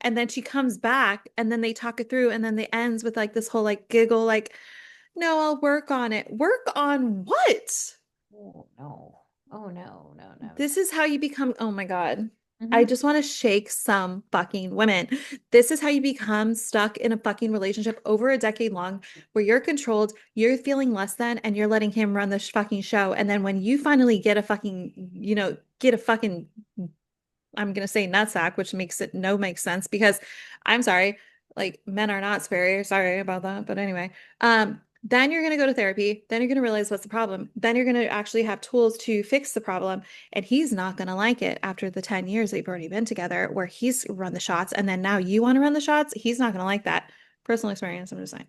And then she comes back and then they talk it through. And then it ends with like this whole like giggle, like, no, I'll work on it. Work on what? Oh no. Oh no, no, no, This is how you become, oh my God. no. I Hmm. just want to shake some fucking women. This is how you become stuck in a fucking relationship over a decade long where you're controlled, you're feeling less than, and you're letting him run the fucking show. And then when you finally get a fucking, get a fucking, I'm gonna say nutsack, which makes it no make sense because I'm sorry, like men are not scary. Sorry about that. But anyway, then you're gonna go to therapy, then you're gonna realize what's the problem. Then you're gonna actually have tools to fix the problem. And he's not gonna like it after the 10 years that you've already been together, where he's run the shots, and then now you want to run the shots. He's not gonna like that. Personal experience, I'm just saying.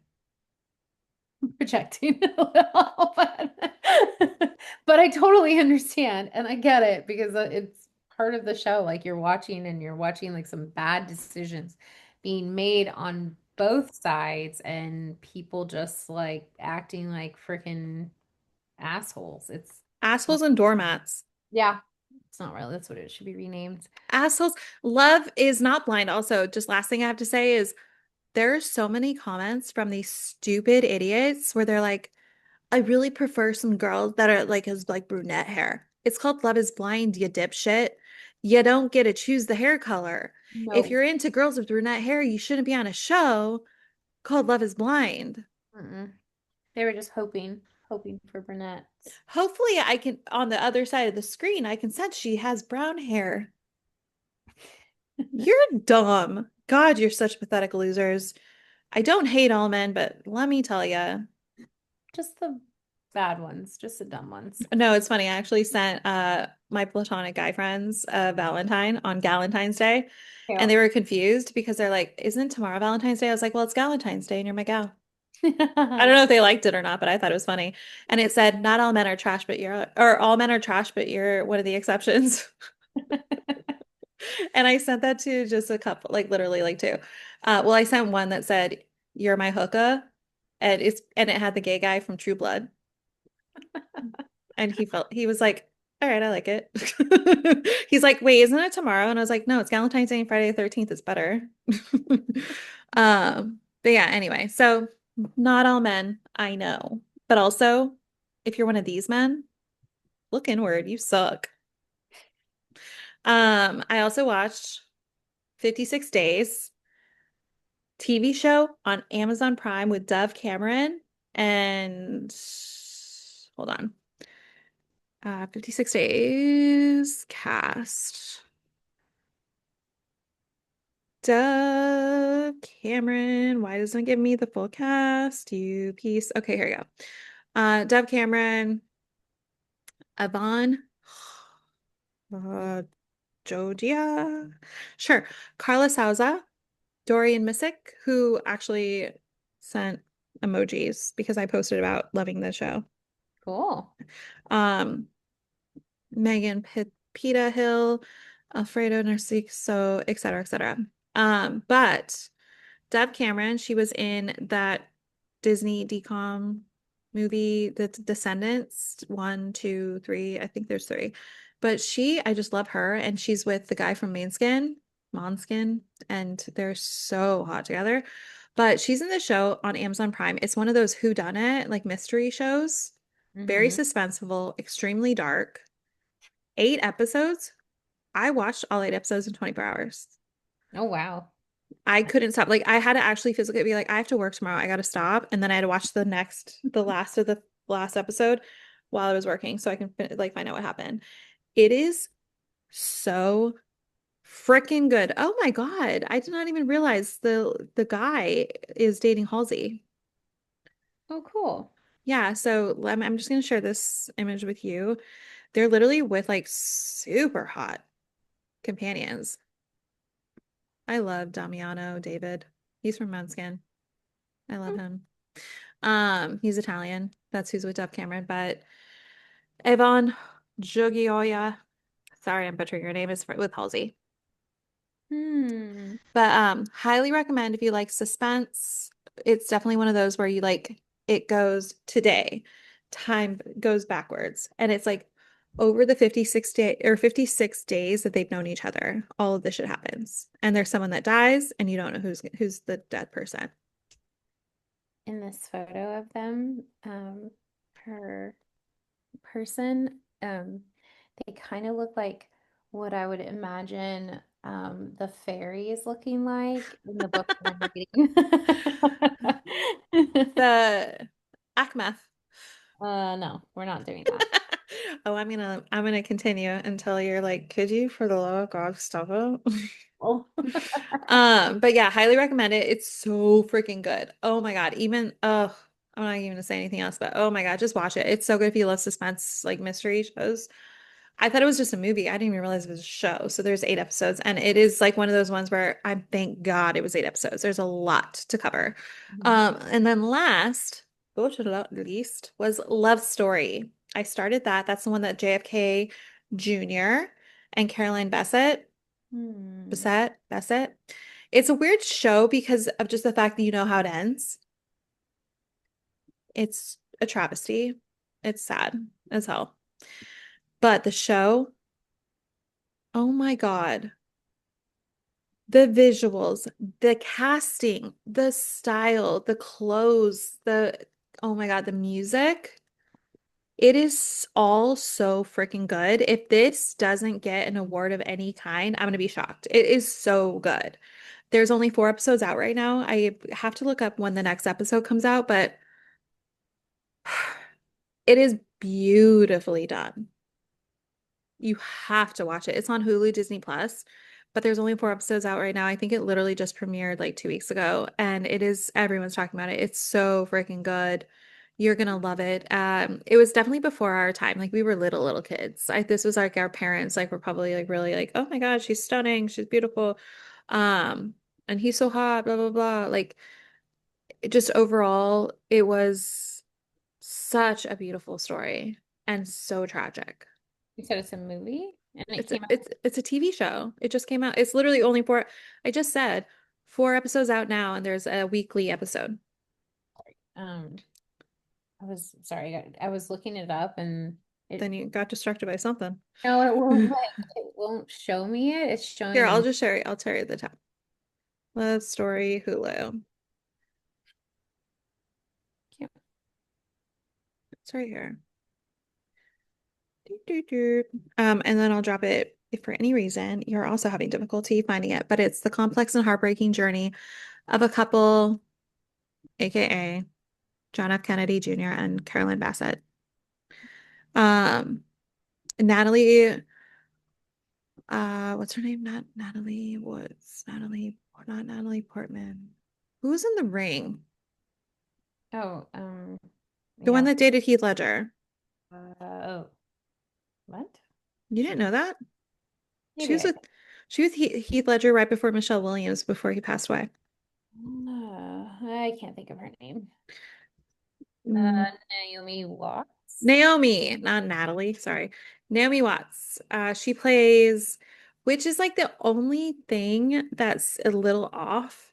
Projecting a little, but I totally understand and I get it because it's part of the show. Like you're watching like some bad decisions being made on both sides and people just like acting like freaking assholes. It's not, Assholes and doormats. yeah, it's not really, that's what it should be renamed. Assholes. Love is not blind. Also, just last thing I have to say is There are so many comments from these stupid idiots where they're like, I really prefer some girls that are like has like brunette hair. It's called Love is Blind, you dipshit. You don't get to choose the hair color. If No. you're into girls with brunette hair, you shouldn't be on a show called Love is Blind. Mm-mm. They were just hoping for brunettes. Hopefully, I can, on the other side of the screen, I can sense she has brown hair. You're dumb. God, you're such pathetic losers. I don't hate all men, but let me tell you. Just the bad ones, just the dumb ones. No, it's funny. I actually sent my platonic guy friends Valentine on Galentine's Day, and Yeah. they were confused because they're like, "Isn't tomorrow Valentine's Day?" I was like, "Well, it's Galentine's Day, and you're my gal." I don't know if they liked it or not, but I thought it was funny. And it said, "Not all men are trash, but or all men are trash, but you're one of the exceptions." And I sent that to just a couple, like literally like two. Well, I sent one that said, "You're my hookup," and it had the gay guy from True Blood. And he was like, all right, I like it. He's like, wait, isn't it tomorrow? And I was like, no, it's Valentine's Day and Friday the 13th is better. But yeah, anyway, so not all men, I know. But also, if you're one of these men, look inward, you suck. I also watched 56 Days TV show on Amazon Prime with Dove Cameron and hold on. 56 Days cast. Dove Cameron. Why doesn't it give me the full cast? You piece. Okay, here we go. Dove Cameron, Yvonne, uh, Jodia. Sure. Carla Souza, Dorian Missick, who actually sent emojis because I posted about loving the show. Cool. Um, Megan Pita Hill, Alfredo Narciso, et cetera, et cetera. But Deb Cameron, she was in that Disney DCOM movie, The Descendants, one, two, three. I think there's three. But I just love her. And she's with the guy from Måneskin, and they're so hot together. But she's in the show on Amazon Prime. It's one of those whodunit, like mystery shows. Very Hmm. suspenseful, extremely dark. 8 episodes. I watched all 8 episodes in 24 hours. Oh, wow. I couldn't stop. Like I had to actually physically be like, I have to work tomorrow. I got to stop. And then I had to watch the last of the last episode while I was working so I can like find out what happened. It is so freaking good. Oh my God. I did not even realize the guy is dating Halsey. Oh, cool. Yeah, so I'm just gonna share this image with you. They're literally with like super hot companions. I love Damiano David. He's from Måneskin. I love him. He's Italian. That's who's with Dove Cameron. But Evan Jogioya, sorry, I'm butchering your name, is with Halsey. Hmm. But highly recommend if you like suspense. It's definitely one of those where you like it goes today, time goes backwards, and it's like over the 56 days that they've known each other, all of this shit happens. And there's someone that dies, and you don't know who's the dead person. In this photo of them, her person, they kind of look like what I would imagine the fairies looking like in the book that I'm reading. The Akmath. No, we're not doing that. Oh, I'm gonna continue until you're like, could you for the love of God stop it? Oh. But yeah, highly recommend it. It's so freaking good. Oh my God. I'm not even gonna say anything else, but oh my God, just watch it. It's so good if you love suspense, like mystery shows. I thought it was just a movie. I didn't even realize it was a show. So there's 8 episodes, and it is like one of those ones where I thank God it was 8 episodes. There's a lot to cover. Mhm. And then last, but not least, was Love Story. I started that. That's the one that JFK Jr. and Caroline Hmm. Bassett. It's a weird show because of just the fact that you know how it ends. It's a travesty. It's sad as hell. But the show, oh my God. The visuals, the casting, the style, the clothes, oh my God, the music. It is all so freaking good. If this doesn't get an award of any kind, I'm gonna be shocked. It is so good. There's only 4 episodes out right now. I have to look up when the next episode comes out, but it is beautifully done. You have to watch it. It's on Hulu, Disney Plus, but there's only 4 episodes out right now. I think it literally just premiered like 2 weeks ago, and everyone's talking about it. It's so freaking good. You're gonna love it. It was definitely before our time. Like we were little kids. This was like our parents, like were probably like really like, oh my God, she's stunning, she's beautiful. Um, and he's so hot, blah blah blah. Like just overall, it was such a beautiful story and so tragic. You said it's a movie and it It's came out. it's a TV show. It just came out. It's literally only four. I just said 4 episodes out now, and there's a weekly episode. Um, I was sorry, I was looking it up and Then it you got distracted by something. no, it won't like it won't show me it. It's Here, showing I'll the just share it. I'll tell you the top. Love Story Hulu. It's right here. Doo, doo, doo. And then I'll drop it if for any reason you're also having difficulty finding it. But it's the complex and heartbreaking journey of a couple, aka John F. Kennedy Jr. and Carolyn Bassett. Um, Natalie. What's her name? Not Natalie Woods. Not Natalie Portman. Who's in The Ring? oh, The one yeah. that dated Heath Ledger. Oh, what? You didn't know that? She Maybe was I with she was Heath Ledger right before Michelle Williams before he passed away. I can't think of her name. Mm, Naomi Watts. Naomi, not Natalie, sorry. Naomi Watts. She plays, which is like the only thing that's a little off.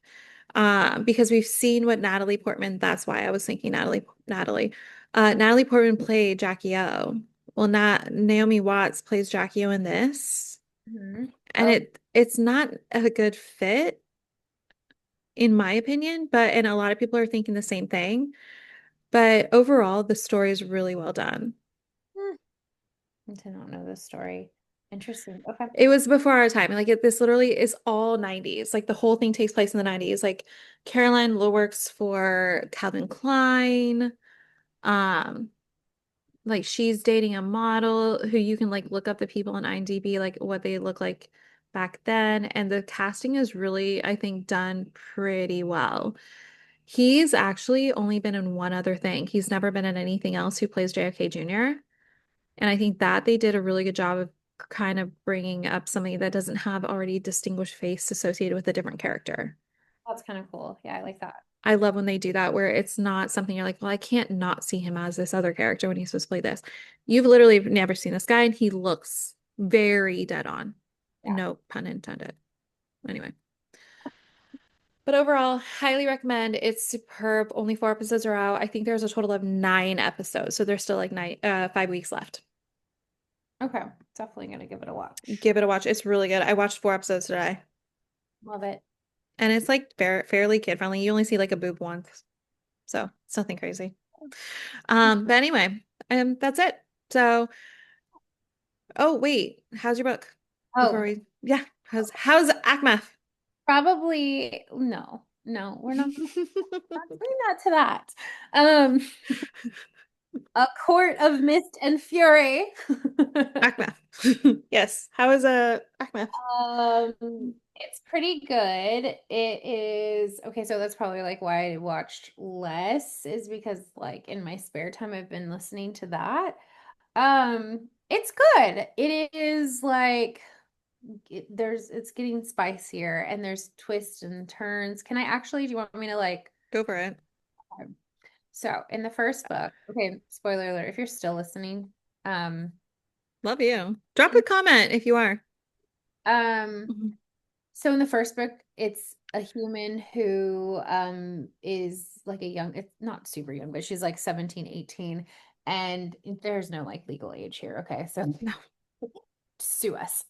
Because we've seen what Natalie Portman, that's why I was thinking Natalie. Natalie Portman played Jackie O. Well, not Naomi Watts plays Jackie O in this, and Oh, it's not a good fit in my opinion, and a lot of people are thinking the same thing. But overall, the story is really well done. hmm, I did not know this story. Interesting. Okay. It was before our time. Like this literally is all 90s. Like the whole thing takes place in the 90s. Like Caroline works for Calvin Klein. Um, like she's dating a model who you can like look up the people on IMDb, like what they look like back then. And the casting is really, I think, done pretty well. He's actually only been in one other thing. He's never been in anything else who plays JFK Jr. And I think that they did a really good job of kind of bringing up somebody that doesn't have already distinguished face associated with a different character. That's kind of cool. Yeah, I like that. I love when they do that, where it's not something you're like, well, I can't not see him as this other character when he's supposed to play this. You've literally never seen this guy, and he looks very dead on. Yeah. No pun intended. Anyway. But overall, highly recommend. It's superb. Only 4 episodes are out. I think there's a total of 9 episodes, so there's still like 5 weeks left. Okay. Definitely gonna give it a watch. Give it a watch. It's really good. I watched 4 episodes today, Love it. and it's like fairly kid friendly. You only see like a boob once, so it's nothing crazy. But anyway, that's it. So, oh wait, how's your book? Before Oh, yeah, how's ACMAF? probably no. No, we're not doing that to that. Um, A Court of Mist and Fury. ACMAF. Yes. How is ACMAF? It's pretty good. It is okay, so that's probably like why I watched less, is because like in my spare time I've been listening to that. It's good. It is like it's getting spicier and there's twists and turns. Can I actually, do you want me to like Go for it. so in the first book, okay, spoiler alert, if you're still listening, um, Love you. Drop a comment if you are. um, Mhm. so in the first book, it's a human who is like a young, it's not super young, but she's like 17, 18, and there's no like legal age here. Okay, so No. sue us.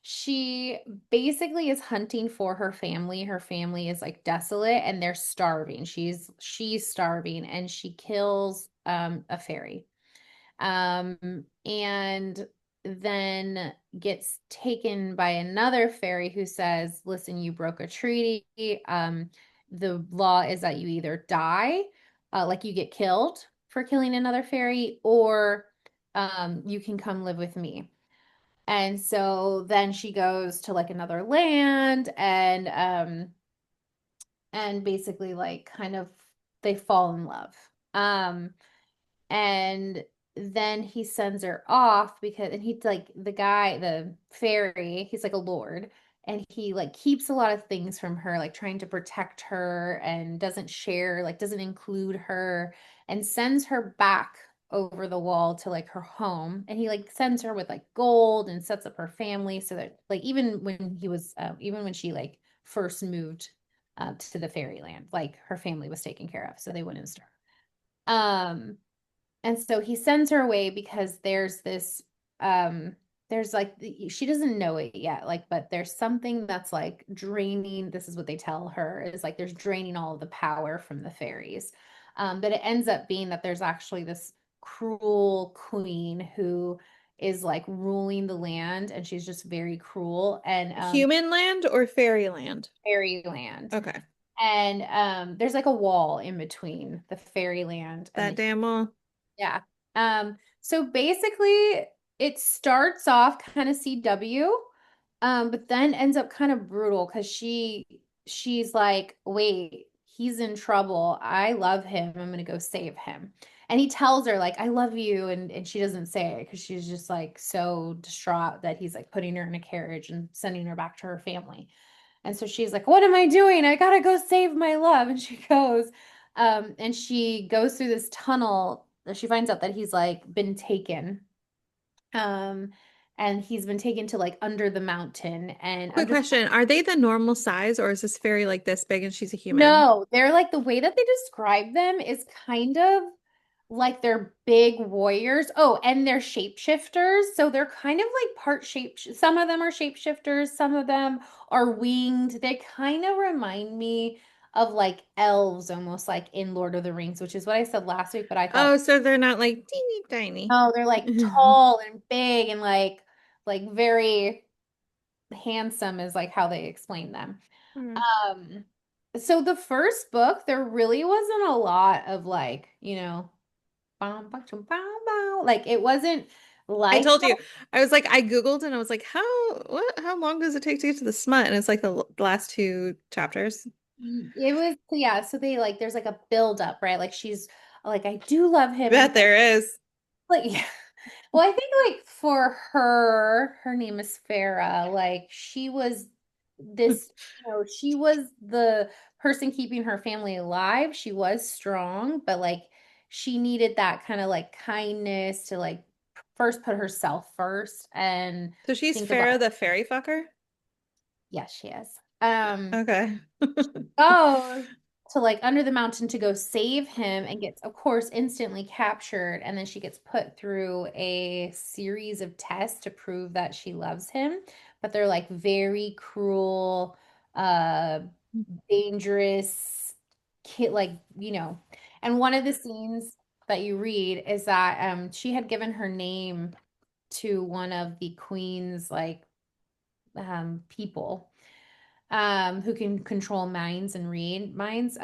She basically is hunting for her family. Her family is like desolate and they're starving. She's starving and she kills a fairy. And then gets taken by another fairy who says, "Listen, you broke a treaty. The law is that you either die, like you get killed for killing another fairy, or you can come live with me." And so then she goes to like another land and basically like kind of they fall in love. Um and then he sends her off because and he's like the guy, the fairy, he's like a lord and he like keeps a lot of things from her, like trying to protect her and doesn't share, like doesn't include her and sends her back over the wall to like her home and he like sends her with like gold and sets up her family so that like even when she like first moved to the fairyland, like her family was taken care of so they wouldn't starve. um and so he sends her away because um there's like she doesn't know it yet, like, but there's something that's like draining, this is what they tell her, is like there's draining all of the power from the fairies. But it ends up being that there's actually this cruel queen who is like ruling the land and she's just very cruel and Human land or fairyland? fairyland. Okay. And there's like a wall in between the fairyland and That the damn well. yeah. So basically it starts off kind of CW, but then ends up kind of brutal because she's like, wait, he's in trouble. I love him. I'm gonna go save him. And he tells her, like, I love you, and she doesn't say it because she's just like so distraught that he's like putting her in a carriage and sending her back to her family. And so she's like, what am I doing? I gotta go save my love. And she goes, and she goes through this tunnel. She finds out that he's like been taken. Um, and he's been taken to like under the mountain and Quick under the question. Are they the normal size or is this fairy like this big and she's a human? no, they're like the way that they describe them is kind of like they're big warriors. Oh, and they're shapeshifters. So they're kind of like part shape. Some of them are shapeshifters, some of them are winged. They kind of remind me of like elves, almost like in Lord of the Rings, which is what I said last week, but I thought, Oh, so they're not like teeny tiny. oh, they're like tall and big and like very handsome is like how they explain them. Hmm. Um, so the first book, there really wasn't a lot of like, bam, bam, chum, bam, bam. Like it wasn't I like told you. I was like, I Googled and I was like, how long does it take to get to the smut? And it's like the last two chapters. it was yeah, so they like there's like a build up, right? Like she's like I do love I him and bet there is. like yeah. Well, I think like for her name is Farah, like she was this, she was the person keeping her family alive. She was strong, but like she needed that kind of like kindness to like first put herself first and So she's think about Farrah the fairy fucker? yes, she is. Okay. Goes to like under the mountain to go save him and gets, of course, instantly captured. And then she gets put through a series of tests to prove that she loves him. But they're like very cruel, uh, dangerous kid, like, And one of the scenes that you read is that she had given her name to one of the queen's like people who can control minds and read minds.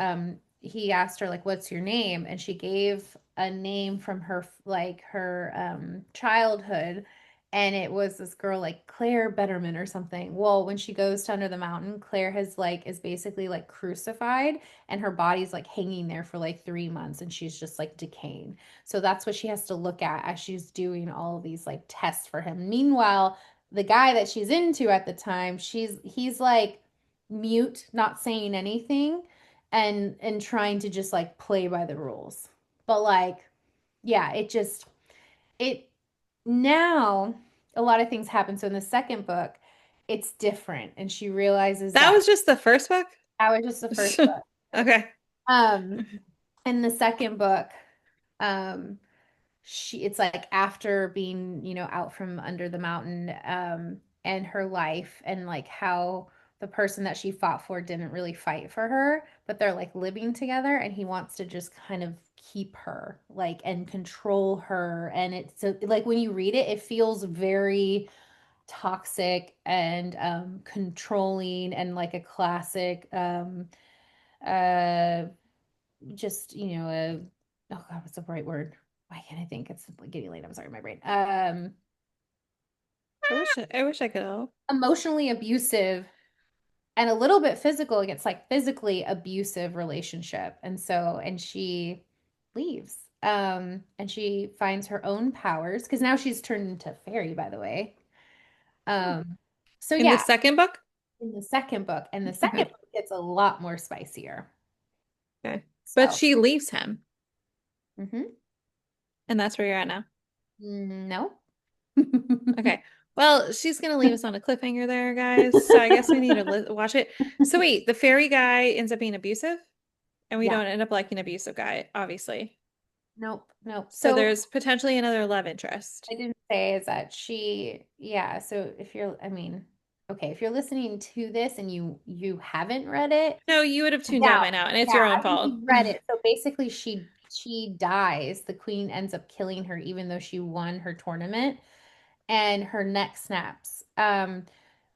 He asked her like, "What's your name?" And she gave a name from her like her childhood, and it was this girl like Claire Betterman or something. Well, when she goes to Under the Mountain, Claire has like is basically like crucified, and her body's like hanging there for like 3 months, and she's just like decaying. So that's what she has to look at as she's doing all of these like tests for him. Meanwhile, the guy that she's into at the time, he's like mute, not saying anything and trying to just like play by the rules. But like, yeah, it now a lot of things happen. So in the second book, it's different and she realizes That that was just the first book? that was just the first book. Okay. Um in the second book, um it's like after being, out from under the mountain, and her life, and like how the person that she fought for didn't really fight for her, but they're like living together, and he wants to just kind of keep her, like, and control her. And it's so, like, when you read it, it feels very toxic and controlling, and like a classic uh just, oh God, what's the right word? Why can't I think? It's getting late. I'm sorry, my brain. I wish I could help. Emotionally abusive and a little bit physical. It's like physically abusive relationship. And she leaves. And she finds her own powers because now she's turned into a fairy, by the way. Um, so In the yeah, second book? in the second book, and the second Okay. book gets a lot more spicier. Okay. But So, she leaves him, mhm. and that's where you're at now. No. Okay. Well, she's gonna leave us on a cliffhanger there, guys. So I guess we need to watch it. So wait, the fairy guy ends up being abusive, and we Yeah. don't end up liking abusive guy, obviously. Nope, nope. So So there's potentially another love interest. I didn't say is that yeah, so okay, if you're listening to this and you haven't read it, No, you would have I tuned out doubt. by now, and it's Yeah, your own I think fault. you read it. So basically she dies. The queen ends up killing her even though she won her tournament, and her neck snaps.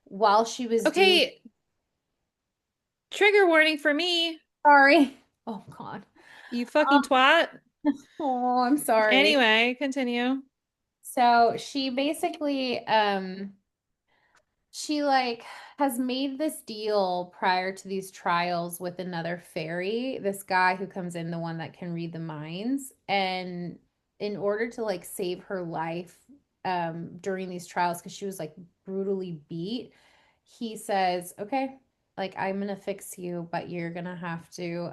While she was doing Okay, trigger warning for me, sorry. Oh God. you fucking twat. Oh, I'm sorry. Anyway, continue. So she basically she like has made this deal prior to these trials with another fairy, this guy who comes in, the one that can read the minds, and in order to like save her life during these trials, because she was like brutally beat, he says, okay, like, I'm gonna fix you, but you're gonna have to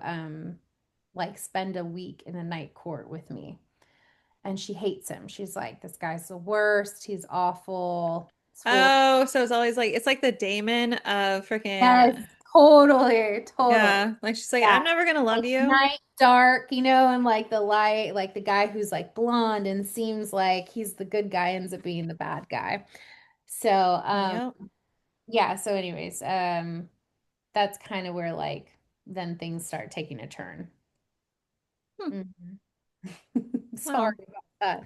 like spend a week in a night court with me. And she hates him. She's like, this guy's the worst, he's awful, he's full of Oh, so it's always like it's like the Damon of yes, freaking totally, totally. yeah. Like she's like, Yeah. I'm never gonna love Like you. night dark, and like the light, like the guy who's like blonde and seems like he's the good guy ends up being the bad guy. So, Yep. yeah, so anyways, that's kind of where like then things start taking a turn. Hmm. Mhm. Sorry Well, about that.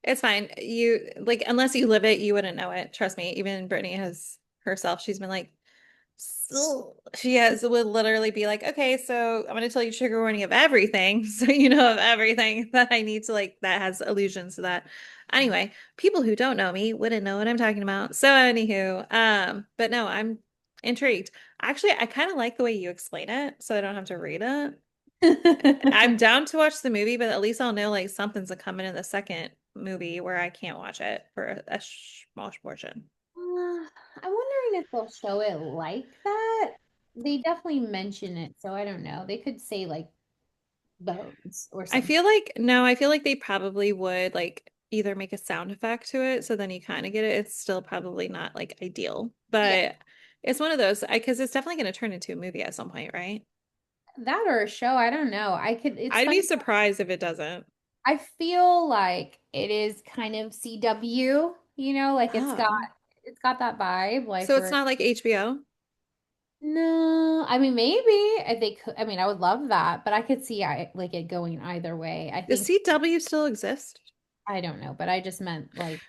it's fine. You like unless you live it, you wouldn't know it. Trust me. Even Brittany has herself. She's been like, so she has would literally be like, okay, so I'm gonna tell you trigger warning of everything, so you know of everything that I need to like that has allusions to that. Anyway, people who don't know me wouldn't know what I'm talking about. So anywho, but no, I'm intrigued. Actually, I kind of like the way you explain it, so I don't have to read it. I'm down to watch the movie, but at least I'll know like something's coming in the second movie where I can't watch it for a small portion. I'm wondering if they'll show it like that. They definitely mention it, so I don't know. They could say like bones or I something. feel like no, I feel like they probably would like either make a sound effect to it so then you kind of get it. It's still probably not like ideal, Yeah, but it's one of those because it's definitely going to turn into a movie at some point, right? that or a show. I don't know. It's I'd be funny. surprised if it doesn't. I feel like it is kind of CW, like Oh, it's got that vibe, like so it's where not like HBO? no, I mean maybe if they could. I mean, I would love that, but I could see like it going either way. I Does think CW still exist? I don't know, but I just meant like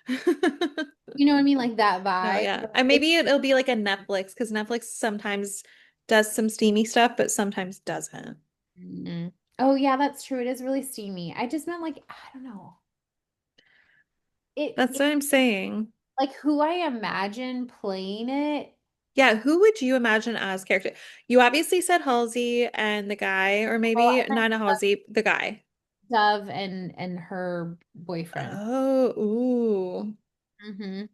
you know what I mean, like that No, vibe. yeah. And maybe it'll be like a Netflix because Netflix sometimes does some steamy stuff, but sometimes doesn't. Mm. Oh yeah, that's true. It is really steamy. I just meant like I don't know. That's It what I'm saying. like who I imagine playing it. Yeah, who would you imagine as character? You obviously said Halsey and the guy, or Well, maybe I meant not a Halsey, the guy. Dove and her boyfriend. Oh, ooh. Hmm.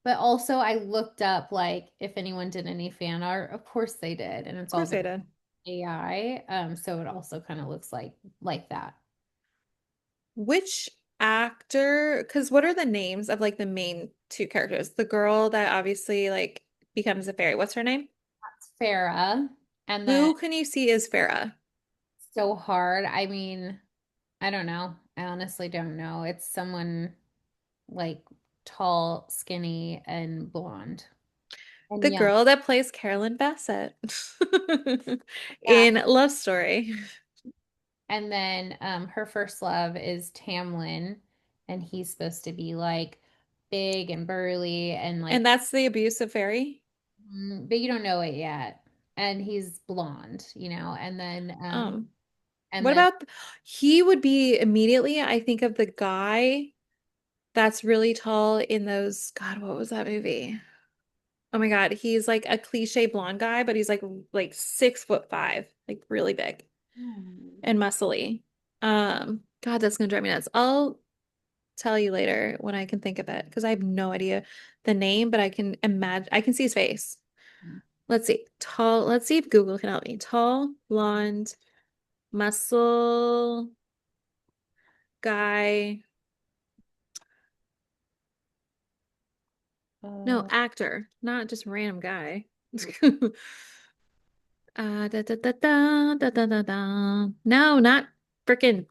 But also I looked up like if anyone did any fan art. Of course they did, and Of it's all course I very did. AI. So it also kind of looks like that. Which actor, because what are the names of like the main two characters? The girl that obviously like becomes a fairy. What's her name? Farah, and then Who can you see as Farah? so hard. I mean, I don't know. I honestly don't know. It's someone like tall, skinny, and blonde The and young. girl that plays Carolyn Bassett Yeah. in Love Story. And then her first love is Tamlin, and he's supposed to be like big and burly and And like, that's the abusive fairy. but you don't know it yet. And he's blonde, Um, and what then about he would be immediately, I think of the guy that's really tall in those, God, what was that movie? Oh my God, he's like a cliche blonde guy, but he's like 6'5", like really big hmm, and muscly. God, that's gonna drive me nuts. I'll tell you later when I can think of it because I have no idea the name, but I can imagine I can see his face. Let's see. Tall, let's see if Google can help me. Tall, blonde, muscle guy. No, uh, actor, not just random guy. Da da da da da da da da. No, not freaking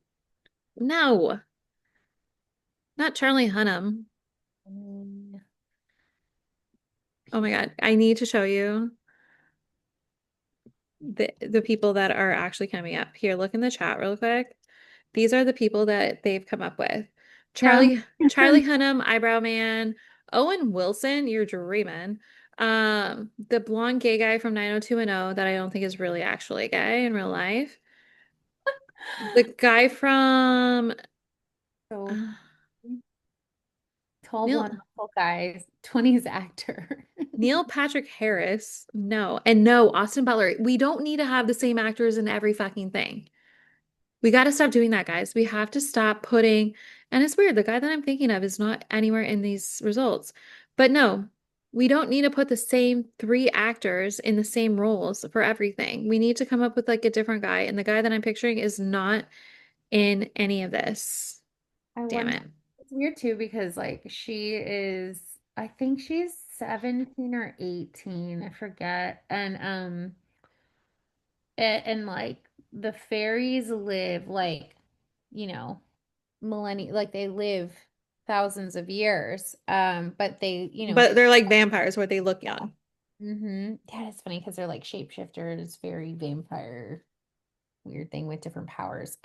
no, not Charlie Hunnam. um, Oh my people. God, I need to show you the people that are actually coming up. Here, look in the chat real quick. These are the people that they've come up with. Yeah. Charlie Hunnam, Eyebrow Man, Owen Wilson, you're dreaming. The blonde gay guy from 90210 that I don't think is really actually gay in real life. The guy from So uh, tall, Neil blonde, muscle guy, 20s actor. Neil Patrick Harris. No. And no, Austin Butler. We don't need to have the same actors in every fucking thing. We got to stop doing that, guys. We have to stop putting, and it's weird, the guy that I'm thinking of is not anywhere in these results. But no, we don't need to put the same three actors in the same roles for everything. We need to come up with like a different guy, and the guy that I'm picturing is not in any of this. I Damn wonder. it. It's weird too because like she is, I think she's 17 or 18, I forget. And like the fairies live like, you know, millennia, like they live thousands of years. But they, But they're like vampires where they look young. yeah, it's funny because they're like shapeshifters, very vampire, weird thing with different powers.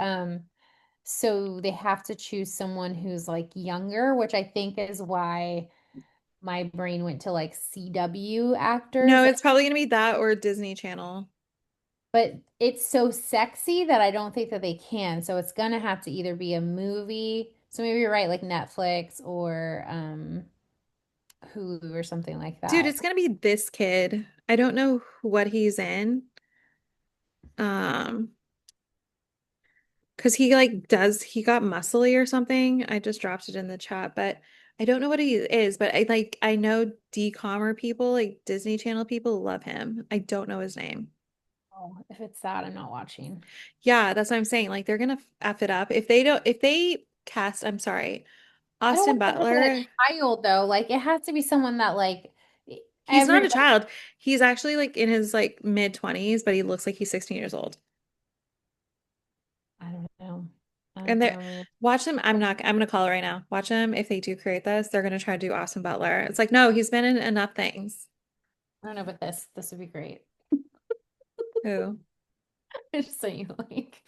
So they have to choose someone who's like younger, which I think is why my brain went to like CW No, actors. it's probably gonna be that or Disney Channel. But it's so sexy that I don't think that they can. So it's gonna have to either be a movie. So maybe you're right, like Netflix or Hulu or something like Dude, that. it's gonna be this kid. I don't know what he's in. Um, because he like does he got muscly or something. I just dropped it in the chat, but I don't know what he is, but I know DComer people, like Disney Channel people love him. I don't know his name. Oh, if it's that, I'm not watching. Yeah, that's what I'm saying. Like they're gonna F it up. If they cast, I'm sorry, I don't Austin want to look at a Butler, child though. Like it has to be someone that like he's not a everybody. child. He's actually like in his like mid 20s, but he looks like he's 16 years old. I don't know. And they're I don't even. watch them. I'm gonna call it right now. Watch them if they do create this, they're gonna try to do Austin Butler. It's like, no, he's been in enough things. I don't know, but this would be great. Who? I just sent you a link.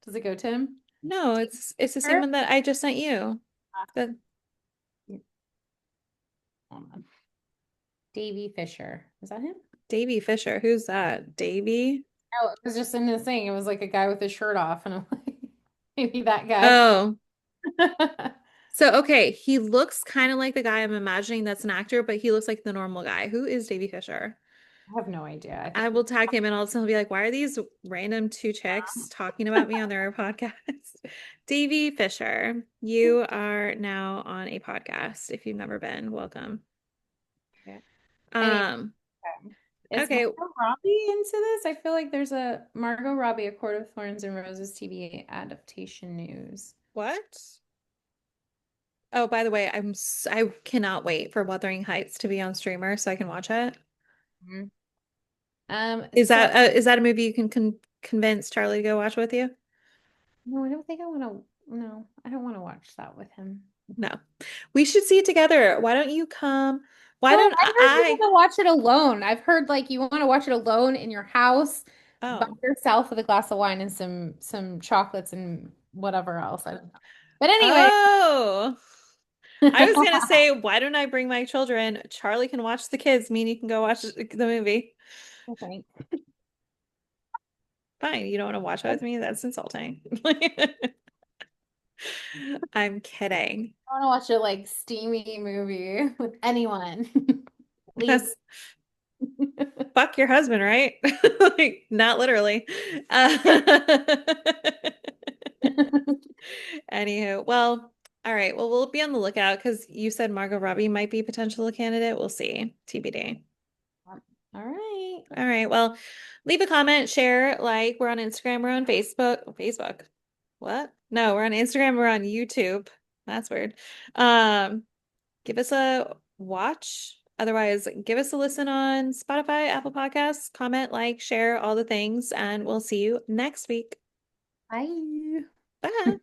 Does it go to him? No, it's the same Sure. one that I just sent you. The Hold on. Davy Fisher. Is that him? Davy Fisher. Who's that? Davy? Oh, it was just in the thing. It was like a guy with his shirt off, and I'm like, maybe that guy. Oh. I So okay, he looks kind of like the guy I'm imagining that's an actor, but he looks like the normal guy. Who is Davy Fisher? have no idea. I I think will tag him and all of a sudden he'll be like, why are these random two chicks talking about me on their podcast? Davy Fisher, you are now on a podcast. If you've never been, welcome. anyway, Um, is okay, Margot Robbie into this? I feel like there's a Margot Robbie, A Court of Thorns and Roses TV adaptation news. what? Oh, by the way, I cannot wait for Wuthering Heights to be on streamer so I can watch it. Mhm. So Is that a movie you can convince Charlie to go watch with you? no, I don't think I want to. No, I don't want to watch that with him. No. We should see it together. Why don't you come? Why Well, don't I heard you I? want to watch it alone. I've heard like you want to watch it alone in your house by Oh. yourself with a glass of wine and some chocolates and whatever else. I don't know. But anyway, Oh. I was gonna say, why don't I bring my children? Charlie can watch the kids. Me and you can go watch the movie. okay. Fine. You don't want to watch it with me? That's insulting. I'm kidding. I want to watch a like steamy movie with anyone. Please. That's fuck your husband, right? Like, not literally. Uh, Anywho, well, all right. Well, we'll be on the lookout because you said Margot Robbie might be a potential candidate. We'll see. TBD. All right. All right. Well, leave a comment, share, like. We're on Instagram. We're on Facebook. Facebook. What? No, we're on Instagram. We're on YouTube. That's weird. Give us a watch. Otherwise, give us a listen on Spotify, Apple Podcasts, comment, like, share all the things, and we'll see you next week. Bye. Bye.